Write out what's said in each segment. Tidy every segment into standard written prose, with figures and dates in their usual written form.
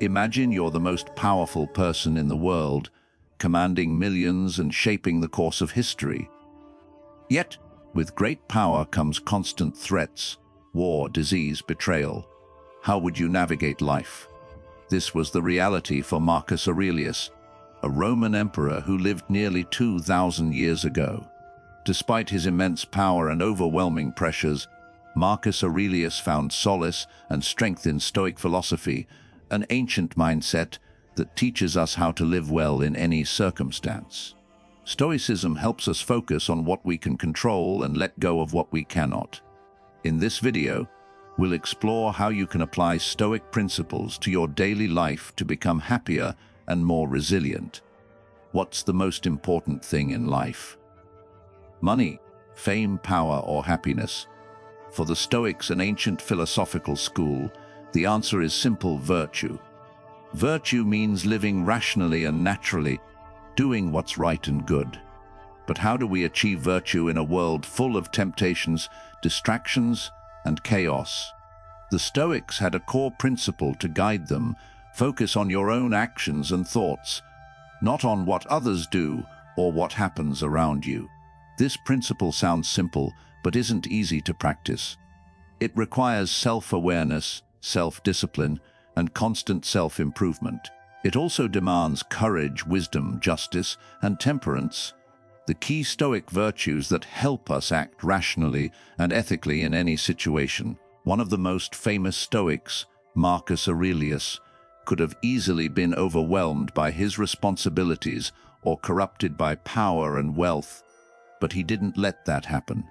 Imagine you're the most powerful person in the world, commanding millions and shaping the course of history. Yet, with great power comes constant threats, war, disease, betrayal. How would you navigate life? This was the reality for Marcus Aurelius, a Roman emperor who lived nearly 2,000 years ago. Despite his immense power and overwhelming pressures, Marcus Aurelius found solace and strength in Stoic philosophy, an ancient mindset that teaches us how to live well in any circumstance. Stoicism helps us focus on what we can control and let go of what we cannot. In this video, we'll explore how you can apply Stoic principles to your daily life to become happier and more resilient. What's the most important thing in life? Money, fame, power, or happiness? For the Stoics, an ancient philosophical school, the answer is simple: virtue. Virtue means living rationally and naturally, doing what's right and good. But how do we achieve virtue in a world full of temptations, distractions, and chaos? The Stoics had a core principle to guide them: focus on your own actions and thoughts, not on what others do or what happens around you. This principle sounds simple, but isn't easy to practice. It requires self-awareness, self-discipline, and constant self-improvement. It also demands courage, wisdom, justice, and temperance, the key Stoic virtues that help us act rationally and ethically in any situation. One of the most famous Stoics, Marcus Aurelius, could have easily been overwhelmed by his responsibilities or corrupted by power and wealth, but he didn't let that happen.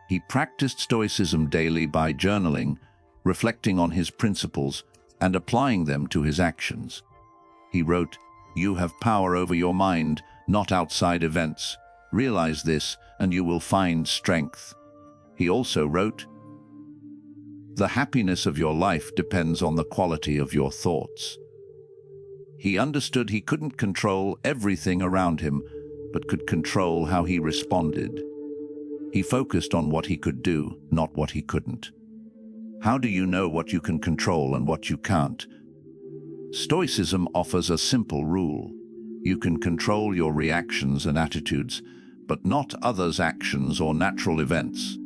He practiced Stoicism daily by journaling, reflecting on his principles, and applying them to his actions. He wrote, "You have power over your mind, not outside events. Realize this, and you will find strength." He also wrote, "The happiness of your life depends on the quality of your thoughts." He understood he couldn't control everything around him, but could control how he responded. He focused on what he could do, not what he couldn't. How do you know what you can control and what you can't? Stoicism offers a simple rule. You can control your reactions and attitudes, but not others' actions or natural events.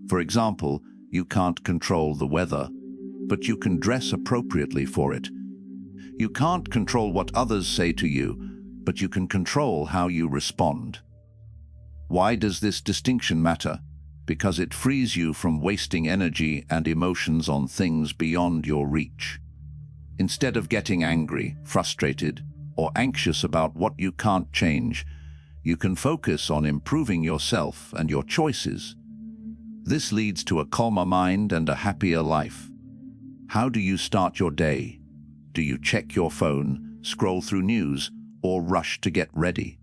For example, you can't control the weather, but you can dress appropriately for it. You can't control what others say to you, but you can control how you respond. Why does this distinction matter? Because it frees you from wasting energy and emotions on things beyond your reach. Instead of getting angry, frustrated, or anxious about what you can't change, you can focus on improving yourself and your choices. This leads to a calmer mind and a happier life. How do you start your day? Do you check your phone, scroll through news, or rush to get ready?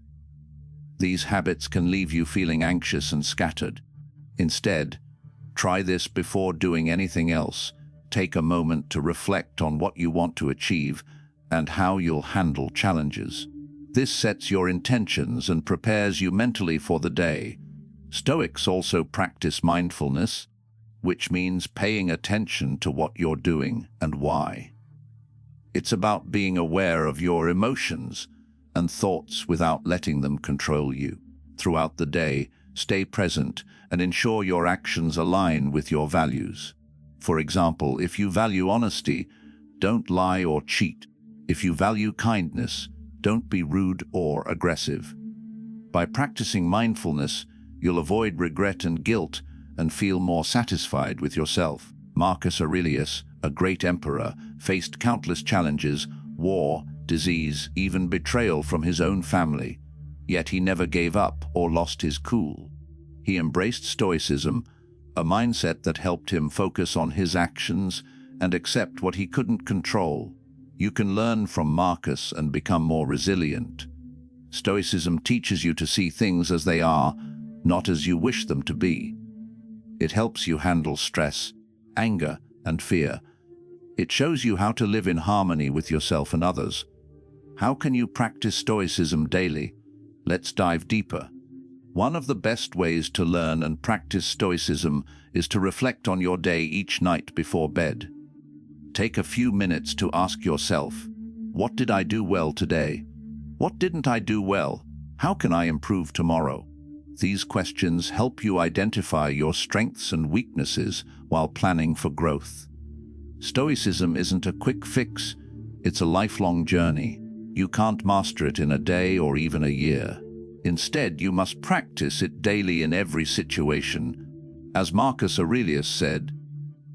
These habits can leave you feeling anxious and scattered. Instead, try this before doing anything else. Take a moment to reflect on what you want to achieve and how you'll handle challenges. This sets your intentions and prepares you mentally for the day. Stoics also practice mindfulness, which means paying attention to what you're doing and why. It's about being aware of your emotions and thoughts without letting them control you. Throughout the day, stay present and ensure your actions align with your values. For example, if you value honesty, don't lie or cheat. If you value kindness, don't be rude or aggressive. By practicing mindfulness, you'll avoid regret and guilt and feel more satisfied with yourself. Marcus Aurelius, a great emperor, faced countless challenges: war, disease, even betrayal from his own family. Yet he never gave up or lost his cool. He embraced Stoicism, a mindset that helped him focus on his actions and accept what he couldn't control. You can learn from Marcus and become more resilient. Stoicism teaches you to see things as they are, not as you wish them to be. It helps you handle stress, anger, and fear. It shows you how to live in harmony with yourself and others. How can you practice Stoicism daily? Let's dive deeper. One of the best ways to learn and practice Stoicism is to reflect on your day each night before bed. Take a few minutes to ask yourself, what did I do well today? What didn't I do well? How can I improve tomorrow? These questions help you identify your strengths and weaknesses while planning for growth. Stoicism isn't a quick fix, it's a lifelong journey. You can't master it in a day or even a year. Instead, you must practice it daily in every situation. As Marcus Aurelius said,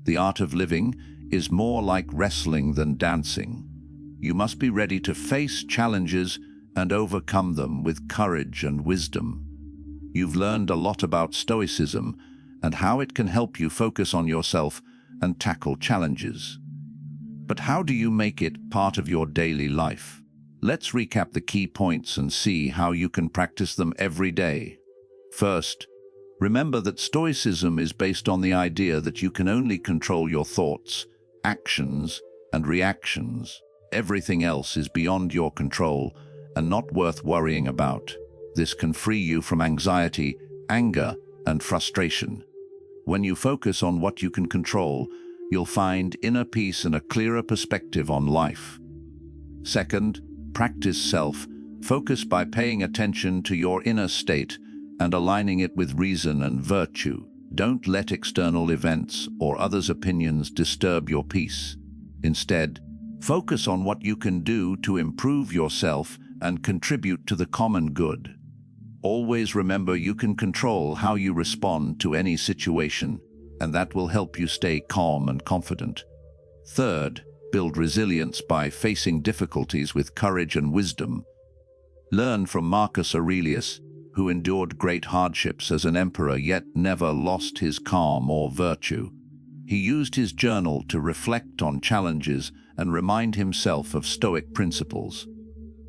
the art of living is more like wrestling than dancing. You must be ready to face challenges and overcome them with courage and wisdom. You've learned a lot about Stoicism and how it can help you focus on yourself and tackle challenges. But how do you make it part of your daily life? Let's recap the key points and see how you can practice them every day. First, remember that Stoicism is based on the idea that you can only control your thoughts, actions, and reactions. Everything else is beyond your control and not worth worrying about. This can free you from anxiety, anger, and frustration. When you focus on what you can control, you'll find inner peace and a clearer perspective on life. Second, practice self-focus by paying attention to your inner state and aligning it with reason and virtue. Don't let external events or others' opinions disturb your peace. Instead, focus on what you can do to improve yourself and contribute to the common good. Always remember you can control how you respond to any situation, and that will help you stay calm and confident. Third, build resilience by facing difficulties with courage and wisdom. Learn from Marcus Aurelius, who endured great hardships as an emperor yet never lost his calm or virtue. He used his journal to reflect on challenges and remind himself of Stoic principles.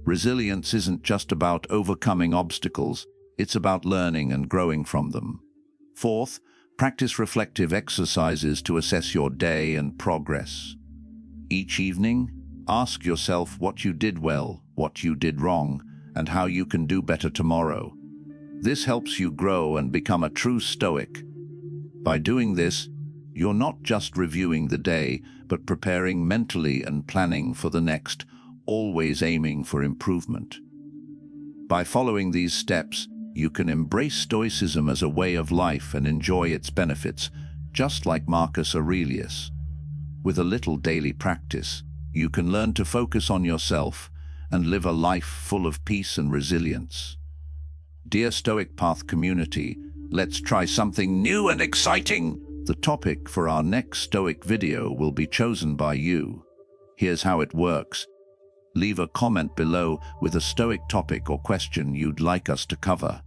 Resilience isn't just about overcoming obstacles, it's about learning and growing from them. Fourth, practice reflective exercises to assess your day and progress. Each evening, ask yourself what you did well, what you did wrong, and how you can do better tomorrow. This helps you grow and become a true Stoic. By doing this, you're not just reviewing the day, but preparing mentally and planning for the next, always aiming for improvement. By following these steps, you can embrace Stoicism as a way of life and enjoy its benefits, just like Marcus Aurelius. With a little daily practice, you can learn to focus on yourself and live a life full of peace and resilience. Dear Stoic Path community, let's try something new and exciting! The topic for our next Stoic video will be chosen by you. Here's how it works. Leave a comment below with a Stoic topic or question you'd like us to cover.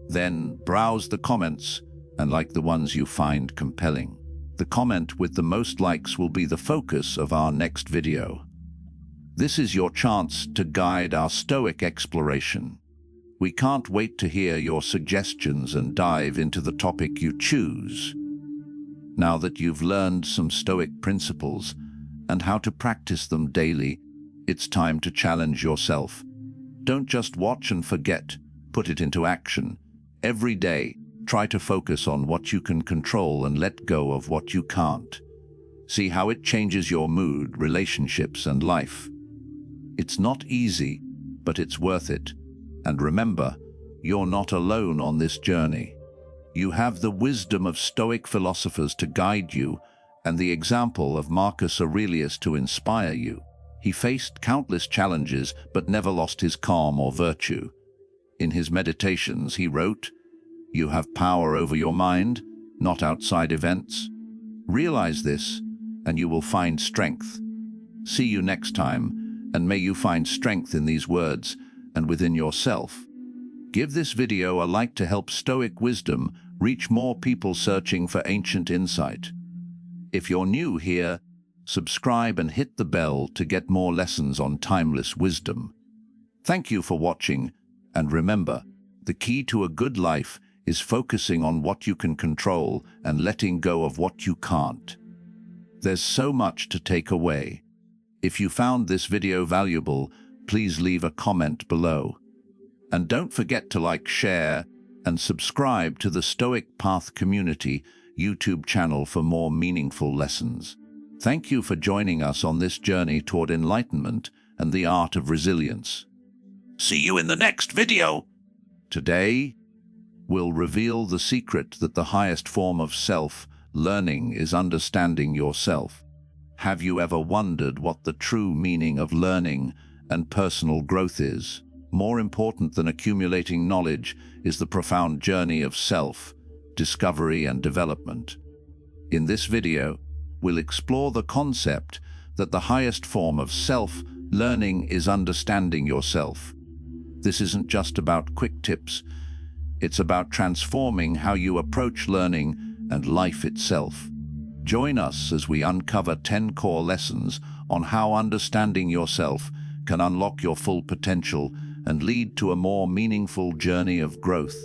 Then browse the comments and like the ones you find compelling. The comment with the most likes will be the focus of our next video. This is your chance to guide our Stoic exploration. We can't wait to hear your suggestions and dive into the topic you choose. Now that you've learned some Stoic principles and how to practice them daily, it's time to challenge yourself. Don't just watch and forget, put it into action. Every day, try to focus on what you can control and let go of what you can't. See how it changes your mood, relationships, and life. It's not easy, but it's worth it. And remember, you're not alone on this journey. You have the wisdom of Stoic philosophers to guide you and the example of Marcus Aurelius to inspire you. He faced countless challenges but never lost his calm or virtue. In his meditations, he wrote, "You have power over your mind, not outside events. Realize this, and you will find strength." See you next time, and may you find strength in these words and within yourself. Give this video a like to help Stoic wisdom reach more people searching for ancient insight. If you're new here, subscribe and hit the bell to get more lessons on timeless wisdom. Thank you for watching, and remember, the key to a good life is focusing on what you can control and letting go of what you can't. There's so much to take away. If you found this video valuable, please leave a comment below. And don't forget to like, share, and subscribe to the Stoic Path Community YouTube channel for more meaningful lessons. Thank you for joining us on this journey toward enlightenment and the art of resilience. See you in the next video! Today, we'll reveal the secret that the highest form of self-learning is understanding yourself. Have you ever wondered what the true meaning of learning and personal growth is? More important than accumulating knowledge is the profound journey of self-discovery and development. In this video, we'll explore the concept that the highest form of self-learning is understanding yourself. This isn't just about quick tips. It's about transforming how you approach learning and life itself. Join us as we uncover 10 core lessons on how understanding yourself can unlock your full potential and lead to a more meaningful journey of growth.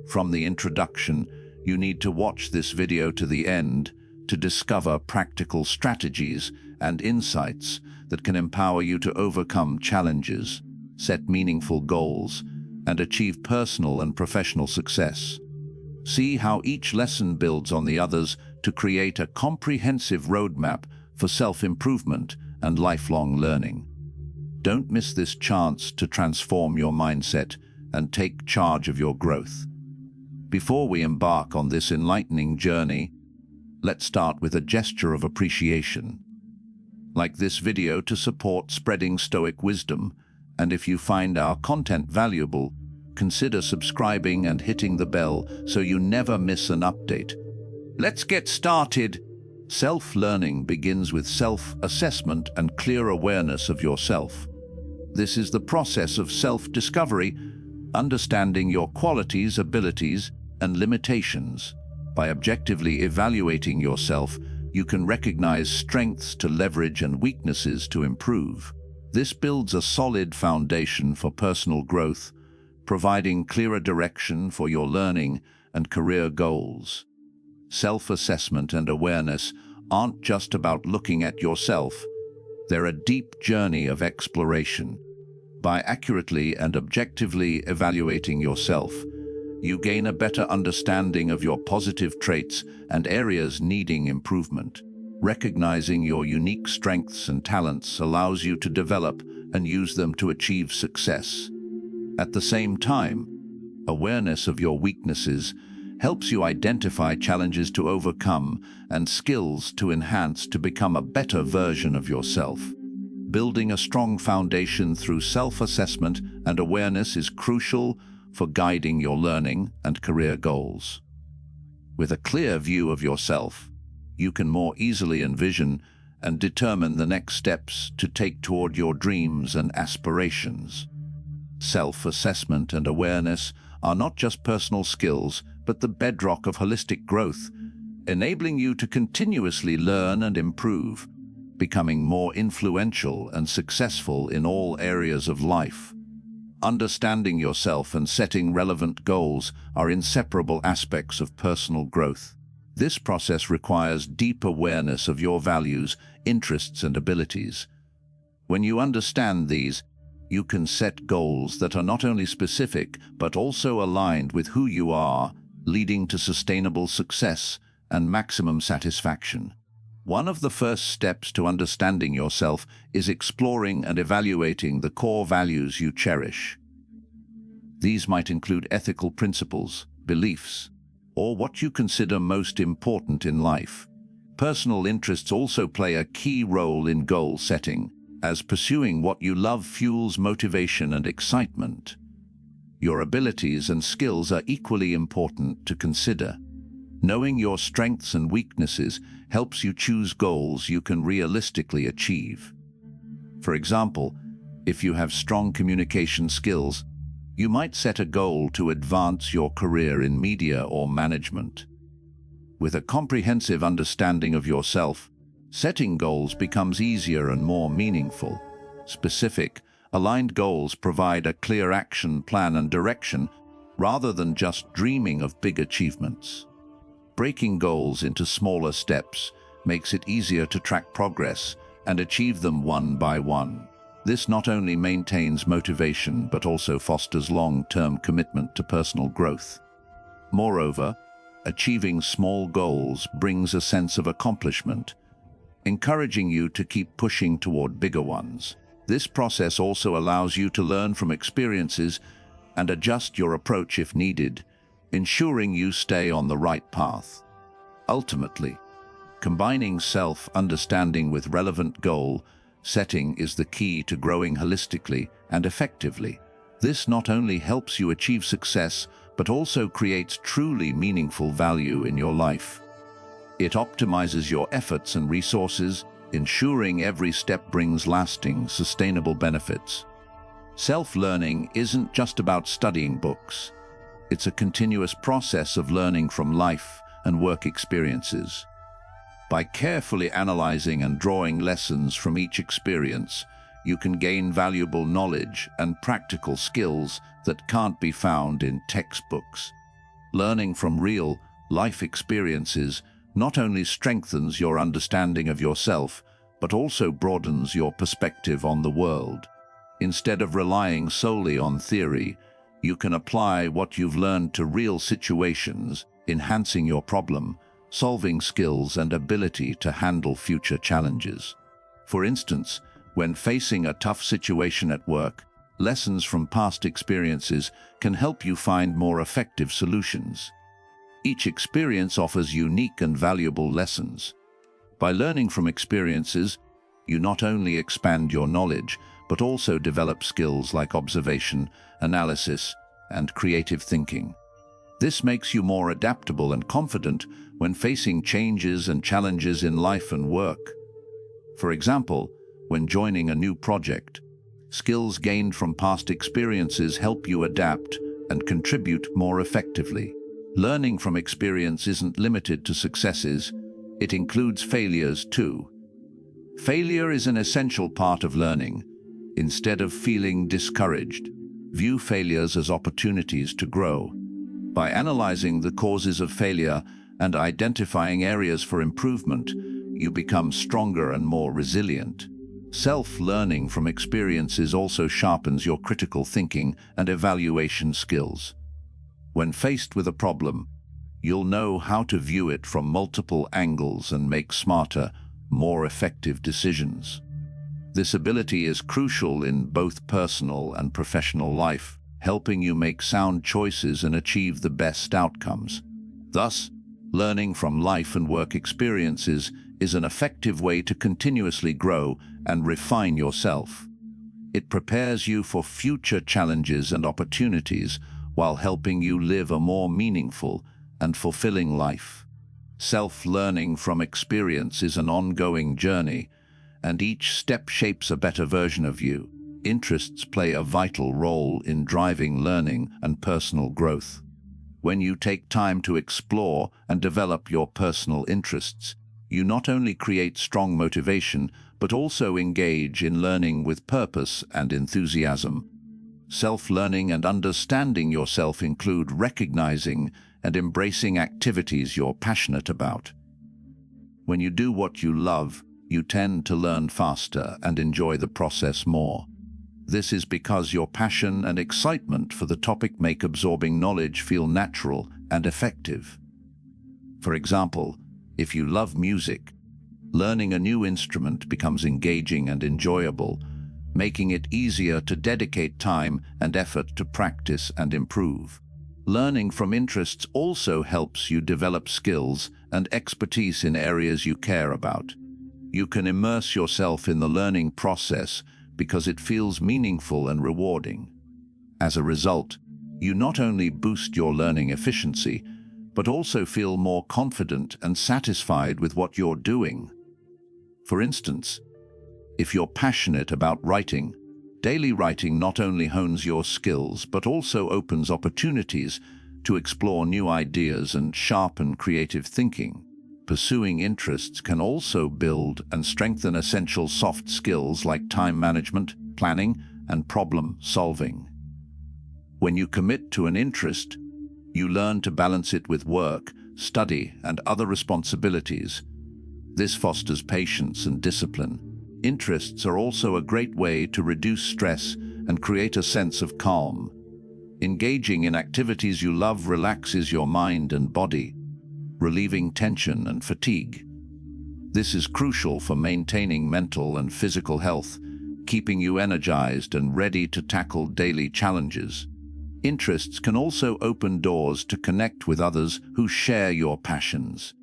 From the introduction, you need to watch this video to the end to discover practical strategies and insights that can empower you to overcome challenges, set meaningful goals, and achieve personal and professional success. See how each lesson builds on the others to create a comprehensive roadmap for self-improvement and lifelong learning. Don't miss this chance to transform your mindset and take charge of your growth. Before we embark on this enlightening journey, let's start with a gesture of appreciation. Like this video to support spreading Stoic wisdom, and if you find our content valuable, consider subscribing and hitting the bell so you never miss an update. Let's get started. Self-learning begins with self-assessment and clear awareness of yourself. This is the process of self-discovery, understanding your qualities, abilities, and limitations. By objectively evaluating yourself, you can recognize strengths to leverage and weaknesses to improve. This builds a solid foundation for personal growth, providing clearer direction for your learning and career goals. Self-assessment and awareness aren't just about looking at yourself. They're a deep journey of exploration. By accurately and objectively evaluating yourself, you gain a better understanding of your positive traits and areas needing improvement. Recognizing your unique strengths and talents allows you to develop and use them to achieve success. At the same time, awareness of your weaknesses helps you identify challenges to overcome and skills to enhance to become a better version of yourself. Building a strong foundation through self-assessment and awareness is crucial for guiding your learning and career goals. With a clear view of yourself, you can more easily envision and determine the next steps to take toward your dreams and aspirations. Self-assessment and awareness are not just personal skills, but the bedrock of holistic growth, enabling you to continuously learn and improve, becoming more influential and successful in all areas of life. Understanding yourself and setting relevant goals are inseparable aspects of personal growth. This process requires deep awareness of your values, interests, and abilities. When you understand these, you can set goals that are not only specific, but also aligned with who you are, leading to sustainable success and maximum satisfaction. One of the first steps to understanding yourself is exploring and evaluating the core values you cherish. These might include ethical principles, beliefs, or what you consider most important in life. Personal interests also play a key role in goal setting, as pursuing what you love fuels motivation and excitement. Your abilities and skills are equally important to consider. Knowing your strengths and weaknesses helps you choose goals you can realistically achieve. For example, if you have strong communication skills, you might set a goal to advance your career in media or management. With a comprehensive understanding of yourself, setting goals becomes easier and more meaningful. Specific, aligned goals provide a clear action plan and direction, rather than just dreaming of big achievements. Breaking goals into smaller steps makes it easier to track progress and achieve them one by one. This not only maintains motivation but also fosters long-term commitment to personal growth. Moreover, achieving small goals brings a sense of accomplishment, encouraging you to keep pushing toward bigger ones. This process also allows you to learn from experiences and adjust your approach if needed, ensuring you stay on the right path. Ultimately, combining self-understanding with relevant goal setting is the key to growing holistically and effectively. This not only helps you achieve success, but also creates truly meaningful value in your life. It optimizes your efforts and resources, ensuring every step brings lasting, sustainable benefits. Self-learning isn't just about studying books. It's a continuous process of learning from life and work experiences. By carefully analyzing and drawing lessons from each experience, you can gain valuable knowledge and practical skills that can't be found in textbooks. Learning from real life experiences not only strengthens your understanding of yourself, but also broadens your perspective on the world. Instead of relying solely on theory, you can apply what you've learned to real situations, enhancing your problem-solving skills and ability to handle future challenges. For instance, when facing a tough situation at work, lessons from past experiences can help you find more effective solutions. Each experience offers unique and valuable lessons. By learning from experiences, you not only expand your knowledge, but also develop skills like observation, analysis, and creative thinking. This makes you more adaptable and confident when facing changes and challenges in life and work. For example, when joining a new project, skills gained from past experiences help you adapt and contribute more effectively. Learning from experience isn't limited to successes, it includes failures too. Failure is an essential part of learning. Instead of feeling discouraged, view failures as opportunities to grow. By analyzing the causes of failure and identifying areas for improvement, you become stronger and more resilient. Self-learning from experiences also sharpens your critical thinking and evaluation skills. When faced with a problem, you'll know how to view it from multiple angles and make smarter, more effective decisions. This ability is crucial in both personal and professional life, helping you make sound choices and achieve the best outcomes. Thus, learning from life and work experiences is an effective way to continuously grow and refine yourself. It prepares you for future challenges and opportunities while helping you live a more meaningful and fulfilling life. Self-learning from experience is an ongoing journey, and each step shapes a better version of you. Interests play a vital role in driving learning and personal growth. When you take time to explore and develop your personal interests, you not only create strong motivation, but also engage in learning with purpose and enthusiasm. Self-learning and understanding yourself include recognizing and embracing activities you're passionate about. When you do what you love, you tend to learn faster and enjoy the process more. This is because your passion and excitement for the topic make absorbing knowledge feel natural and effective. For example, if you love music, learning a new instrument becomes engaging and enjoyable, making it easier to dedicate time and effort to practice and improve. Learning from interests also helps you develop skills and expertise in areas you care about. You can immerse yourself in the learning process because it feels meaningful and rewarding. As a result, you not only boost your learning efficiency, but also feel more confident and satisfied with what you're doing. For instance, if you're passionate about writing, daily writing not only hones your skills, but also opens opportunities to explore new ideas and sharpen creative thinking. Pursuing interests can also build and strengthen essential soft skills like time management, planning, and problem solving. When you commit to an interest, you learn to balance it with work, study, and other responsibilities. This fosters patience and discipline. Interests are also a great way to reduce stress and create a sense of calm. Engaging in activities you love relaxes your mind and body, relieving tension and fatigue. This is crucial for maintaining mental and physical health, keeping you energized and ready to tackle daily challenges. Interests can also open doors to connect with others who share your passions.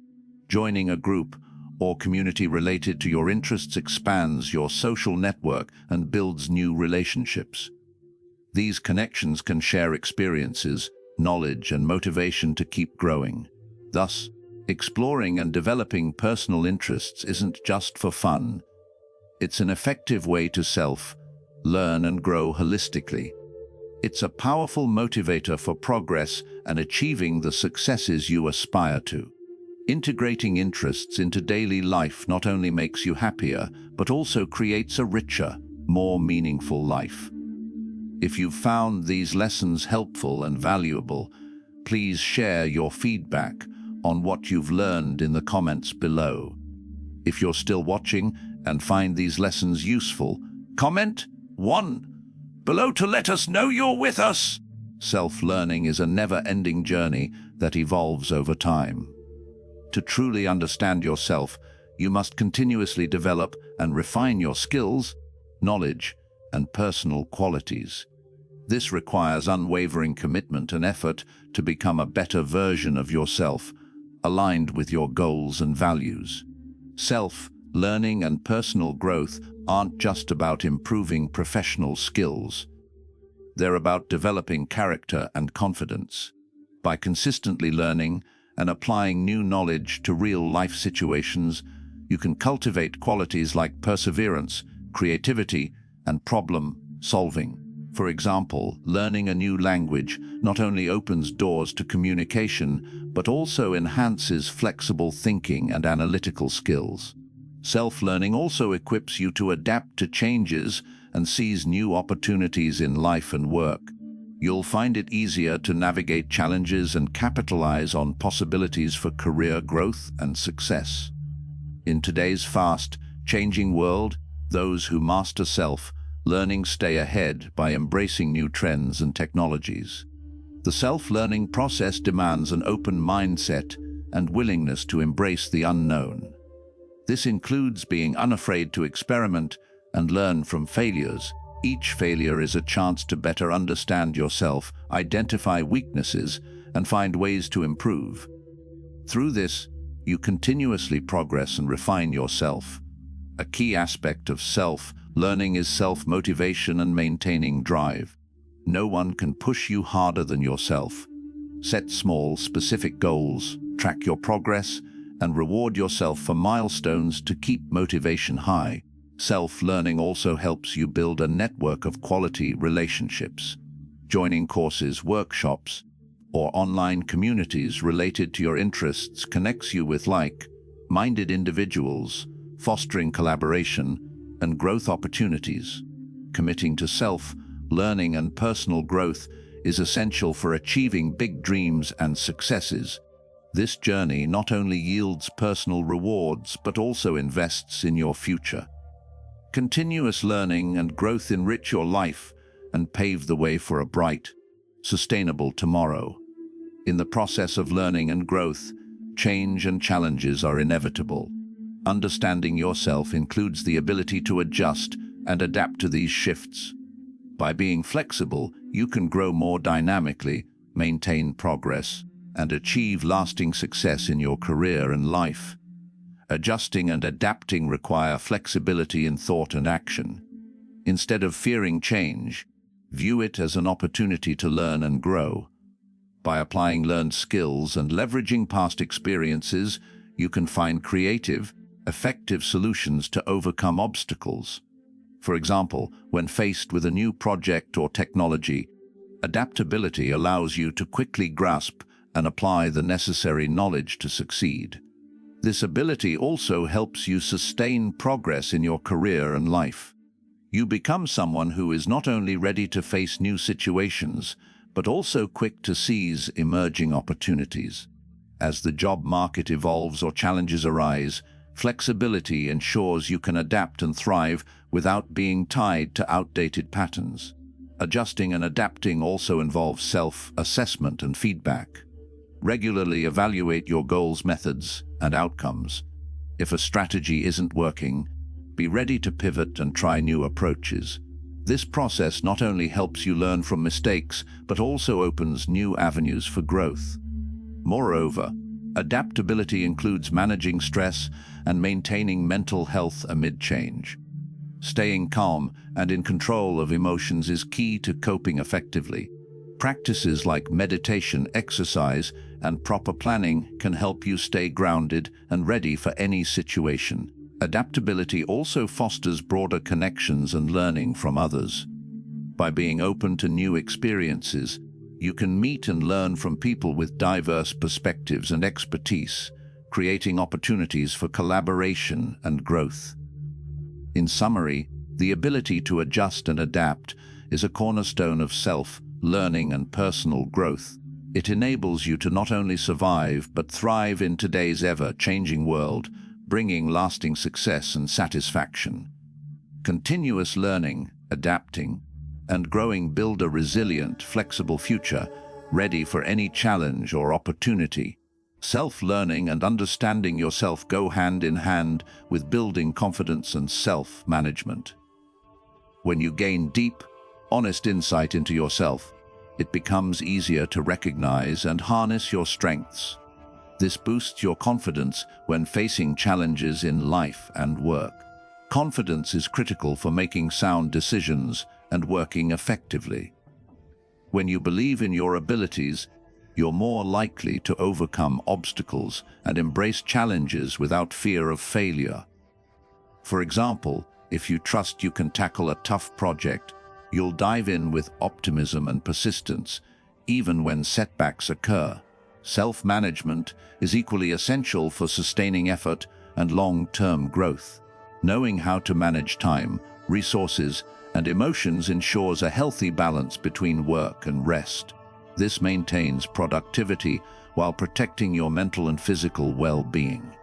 Joining a group or community related to your interests expands your social network and builds new relationships. These connections can share experiences, knowledge, and motivation to keep growing. Thus, exploring and developing personal interests isn't just for fun. It's an effective way to learn and grow holistically. It's a powerful motivator for progress and achieving the successes you aspire to. Integrating interests into daily life not only makes you happier, but also creates a richer, more meaningful life. If you've found these lessons helpful and valuable, please share your feedback on what you've learned in the comments below. If you're still watching and find these lessons useful, comment 1 below to let us know you're with us. Self-learning is a never-ending journey that evolves over time. To truly understand yourself, you must continuously develop and refine your skills, knowledge, and personal qualities. This requires unwavering commitment and effort to become a better version of yourself, aligned with your goals and values. Self-learning and personal growth aren't just about improving professional skills. They're about developing character and confidence. By consistently learning and applying new knowledge to real-life situations, you can cultivate qualities like perseverance, creativity, and problem-solving. For example, learning a new language not only opens doors to communication, but also enhances flexible thinking and analytical skills. Self-learning also equips you to adapt to changes and seize new opportunities in life and work. You'll find it easier to navigate challenges and capitalize on possibilities for career growth and success. In today's fast-changing world, those who master self-learning stay ahead by embracing new trends and technologies. The self-learning process demands an open mindset and willingness to embrace the unknown. This includes being unafraid to experiment and learn from failures. Each failure is a chance to better understand yourself, identify weaknesses, and find ways to improve. Through this, you continuously progress and refine yourself. A key aspect of self-learning is self-motivation and maintaining drive. No one can push you harder than yourself. Set small, specific goals, track your progress, and reward yourself for milestones to keep motivation high. Self-learning also helps you build a network of quality relationships. Joining courses, workshops, or online communities related to your interests connects you with like-minded individuals, fostering collaboration and growth opportunities. Committing to self-learning and personal growth is essential for achieving big dreams and successes. This journey not only yields personal rewards, but also invests in your future. Continuous learning and growth enrich your life and pave the way for a bright, sustainable tomorrow. In the process of learning and growth, change and challenges are inevitable. Understanding yourself includes the ability to adjust and adapt to these shifts. By being flexible, you can grow more dynamically, maintain progress, and achieve lasting success in your career and life. Adjusting and adapting require flexibility in thought and action. Instead of fearing change, view it as an opportunity to learn and grow. By applying learned skills and leveraging past experiences, you can find creative, effective solutions to overcome obstacles. For example, when faced with a new project or technology, adaptability allows you to quickly grasp and apply the necessary knowledge to succeed. This ability also helps you sustain progress in your career and life. You become someone who is not only ready to face new situations, but also quick to seize emerging opportunities. As the job market evolves or challenges arise, flexibility ensures you can adapt and thrive without being tied to outdated patterns. Adjusting and adapting also involves self-assessment and feedback. Regularly evaluate your goals, methods, and outcomes. If a strategy isn't working, be ready to pivot and try new approaches. This process not only helps you learn from mistakes, but also opens new avenues for growth. Moreover, adaptability includes managing stress and maintaining mental health amid change. Staying calm and in control of emotions is key to coping effectively. Practices like meditation, exercise, and proper planning can help you stay grounded and ready for any situation. Adaptability also fosters broader connections and learning from others. By being open to new experiences, you can meet and learn from people with diverse perspectives and expertise, creating opportunities for collaboration and growth. In summary, the ability to adjust and adapt is a cornerstone of self-learning and personal growth. It enables you to not only survive but thrive in today's ever-changing world, bringing lasting success and satisfaction. Continuous learning, adapting, and growing build a resilient, flexible future, ready for any challenge or opportunity. Self-learning and understanding yourself go hand in hand with building confidence and self-management. When you gain deep, honest insight into yourself, it becomes easier to recognize and harness your strengths. This boosts your confidence when facing challenges in life and work. Confidence is critical for making sound decisions and working effectively. When you believe in your abilities, you're more likely to overcome obstacles and embrace challenges without fear of failure. For example, if you trust you can tackle a tough project, you'll dive in with optimism and persistence, even when setbacks occur. Self-management is equally essential for sustaining effort and long-term growth. Knowing how to manage time, resources, and emotions ensures a healthy balance between work and rest. This maintains productivity while protecting your mental and physical well-being.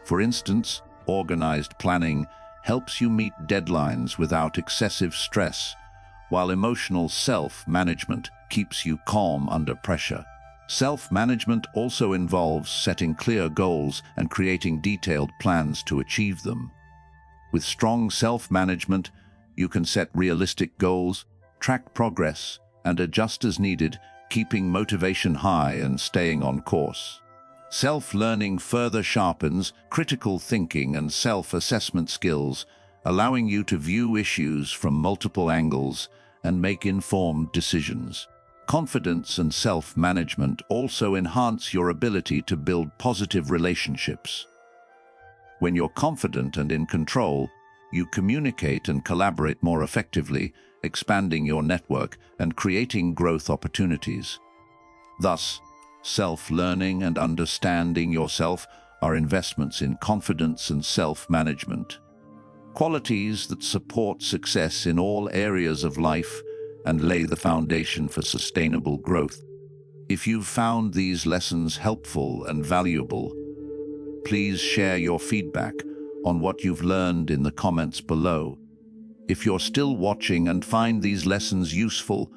For instance, organized planning helps you meet deadlines without excessive stress, while emotional self-management keeps you calm under pressure. Self-management also involves setting clear goals and creating detailed plans to achieve them. With strong self-management, you can set realistic goals, track progress, and adjust as needed, keeping motivation high and staying on course. Self-learning further sharpens critical thinking and self-assessment skills, allowing you to view issues from multiple angles and make informed decisions. Confidence and self-management also enhance your ability to build positive relationships. When you're confident and in control, you communicate and collaborate more effectively, expanding your network and creating growth opportunities. Thus, self-learning and understanding yourself are investments in confidence and self-management, qualities that support success in all areas of life and lay the foundation for sustainable growth. If you've found these lessons helpful and valuable, please share your feedback on what you've learned in the comments below. If you're still watching and find these lessons useful,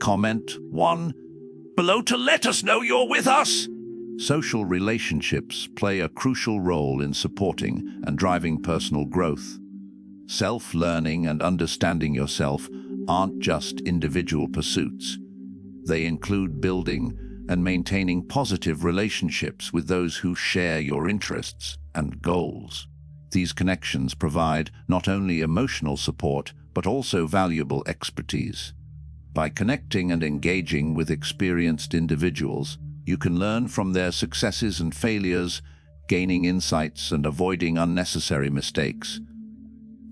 comment 1 below to let us know you're with us. Social relationships play a crucial role in supporting and driving personal growth. Self-learning and understanding yourself aren't just individual pursuits. They include building and maintaining positive relationships with those who share your interests and goals. These connections provide not only emotional support, but also valuable expertise. By connecting and engaging with experienced individuals, you can learn from their successes and failures, gaining insights and avoiding unnecessary mistakes.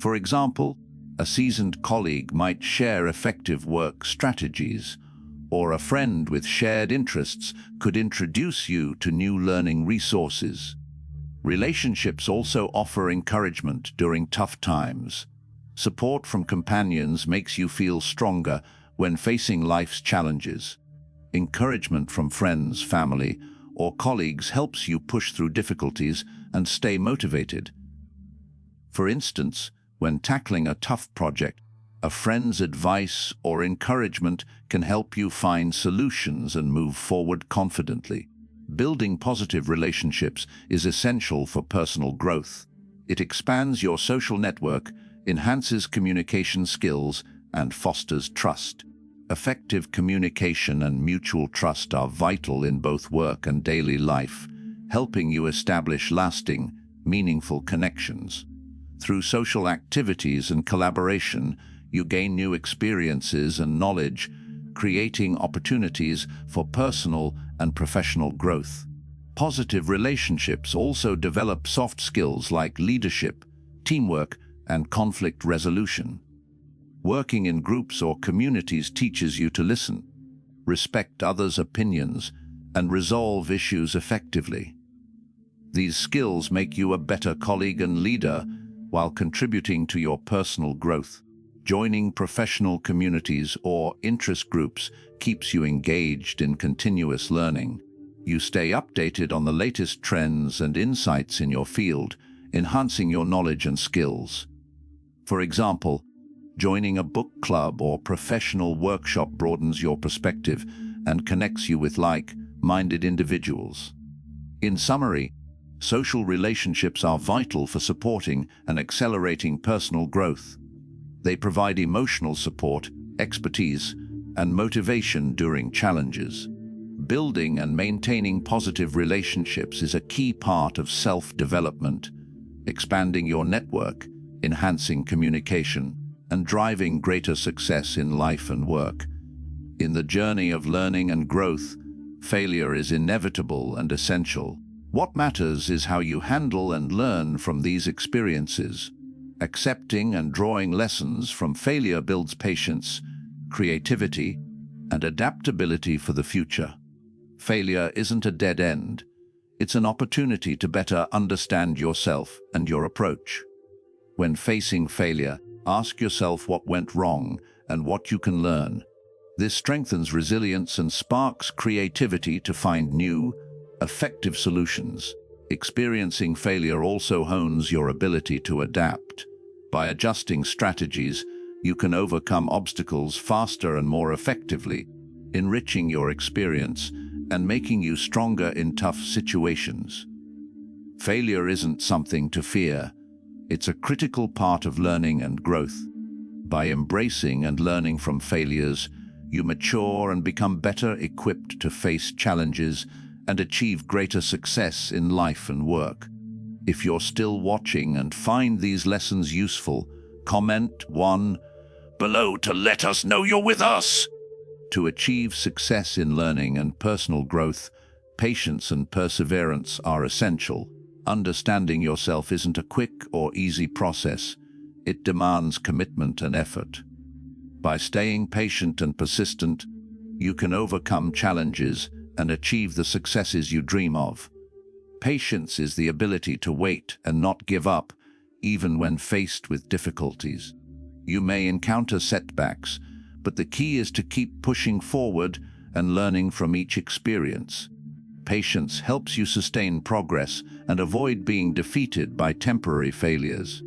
For example, a seasoned colleague might share effective work strategies, or a friend with shared interests could introduce you to new learning resources. Relationships also offer encouragement during tough times. Support from companions makes you feel stronger when facing life's challenges. Encouragement from friends, family, or colleagues helps you push through difficulties and stay motivated. For instance, when tackling a tough project, a friend's advice or encouragement can help you find solutions and move forward confidently. Building positive relationships is essential for personal growth. It expands your social network, enhances communication skills, and fosters trust. Effective communication and mutual trust are vital in both work and daily life, helping you establish lasting, meaningful connections. Through social activities and collaboration, you gain new experiences and knowledge, creating opportunities for personal and professional growth. Positive relationships also develop soft skills like leadership, teamwork, and conflict resolution. Working in groups or communities teaches you to listen, respect others' opinions, and resolve issues effectively. These skills make you a better colleague and leader while contributing to your personal growth. Joining professional communities or interest groups keeps you engaged in continuous learning. You stay updated on the latest trends and insights in your field, enhancing your knowledge and skills. For example, joining a book club or professional workshop broadens your perspective and connects you with like-minded individuals. In summary, social relationships are vital for supporting and accelerating personal growth. They provide emotional support, expertise, and motivation during challenges. Building and maintaining positive relationships is a key part of self-development, expanding your network, enhancing communication, and driving greater success in life and work. In the journey of learning and growth, failure is inevitable and essential. What matters is how you handle and learn from these experiences. Accepting and drawing lessons from failure builds patience, creativity, and adaptability for the future. Failure isn't a dead end. It's an opportunity to better understand yourself and your approach. When facing failure, ask yourself what went wrong and what you can learn. This strengthens resilience and sparks creativity to find new, effective solutions. Experiencing failure also hones your ability to adapt. By adjusting strategies, you can overcome obstacles faster and more effectively, enriching your experience and making you stronger in tough situations. Failure isn't something to fear. It's a critical part of learning and growth. By embracing and learning from failures, you mature and become better equipped to face challenges and achieve greater success in life and work. If you're still watching and find these lessons useful, comment 1 below to let us know you're with us. To achieve success in learning and personal growth, patience and perseverance are essential. Understanding yourself isn't a quick or easy process. It demands commitment and effort. By staying patient and persistent, you can overcome challenges and achieve the successes you dream of. Patience is the ability to wait and not give up, even when faced with difficulties. You may encounter setbacks, but the key is to keep pushing forward and learning from each experience. Patience helps you sustain progress and avoid being defeated by temporary failures.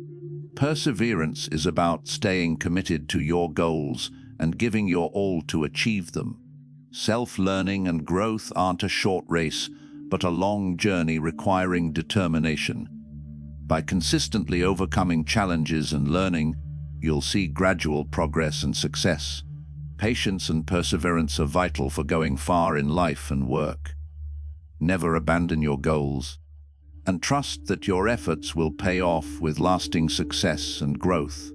Perseverance is about staying committed to your goals and giving your all to achieve them. Self-learning and growth aren't a short race, but a long journey requiring determination. By consistently overcoming challenges and learning, you'll see gradual progress and success. Patience and perseverance are vital for going far in life and work. Never abandon your goals, and trust that your efforts will pay off with lasting success and growth.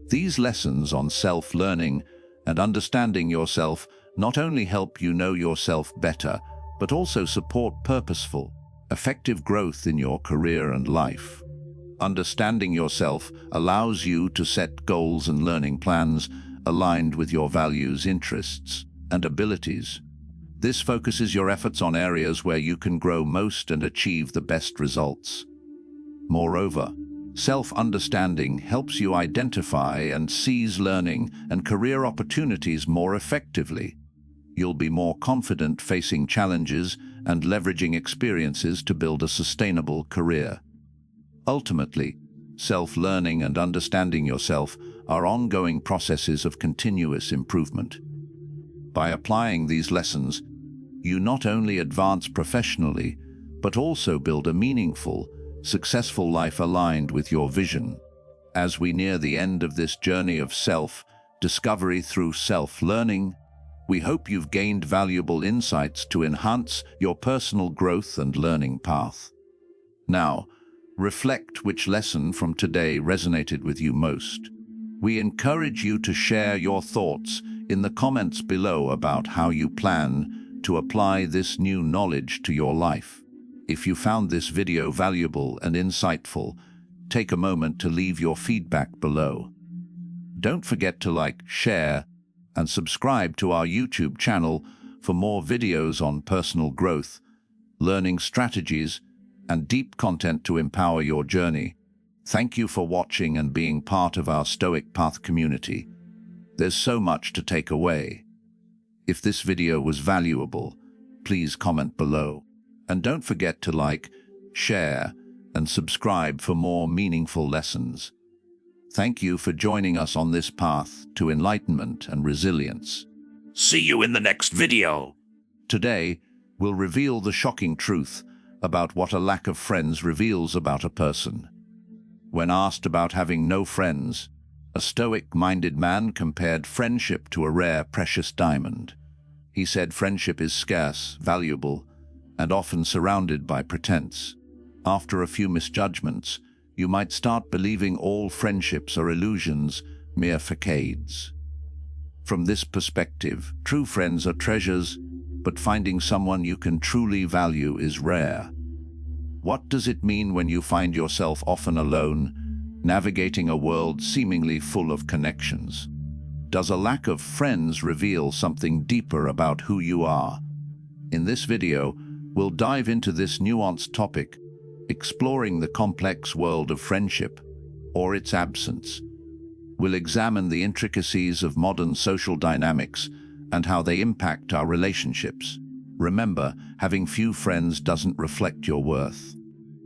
These lessons on self-learning and understanding yourself not only help you know yourself better, but also support purposeful, effective growth in your career and life. Understanding yourself allows you to set goals and learning plans aligned with your values, interests, and abilities. This focuses your efforts on areas where you can grow most and achieve the best results. Moreover, self-understanding helps you identify and seize learning and career opportunities more effectively. You'll be more confident facing challenges and leveraging experiences to build a sustainable career. Ultimately, self-learning and understanding yourself are ongoing processes of continuous improvement. By applying these lessons, you not only advance professionally, but also build a meaningful, successful life aligned with your vision. As we near the end of this journey of self-discovery through self-learning, we hope you've gained valuable insights to enhance your personal growth and learning path. Now, reflect which lesson from today resonated with you most. We encourage you to share your thoughts in the comments below about how you plan to apply this new knowledge to your life. If you found this video valuable and insightful, take a moment to leave your feedback below. Don't forget to like, share, and subscribe to our YouTube channel for more videos on personal growth, learning strategies, and deep content to empower your journey. Thank you for watching and being part of our Stoic Path community. There's so much to take away. If this video was valuable, please comment below. And don't forget to like, share, and subscribe for more meaningful lessons. Thank you for joining us on this path to enlightenment and resilience. See you in the next video. Today, we'll reveal the shocking truth about what a lack of friends reveals about a person. When asked about having no friends, a stoic-minded man compared friendship to a rare, precious diamond. He said friendship is scarce, valuable, and often surrounded by pretense. After a few misjudgments, you might start believing all friendships are illusions, mere facades. From this perspective, true friends are treasures, but finding someone you can truly value is rare. What does it mean when you find yourself often alone, navigating a world seemingly full of connections? Does a lack of friends reveal something deeper about who you are? In this video, we'll dive into this nuanced topic, exploring the complex world of friendship, or its absence. We'll examine the intricacies of modern social dynamics and how they impact our relationships. Remember, having few friends doesn't reflect your worth.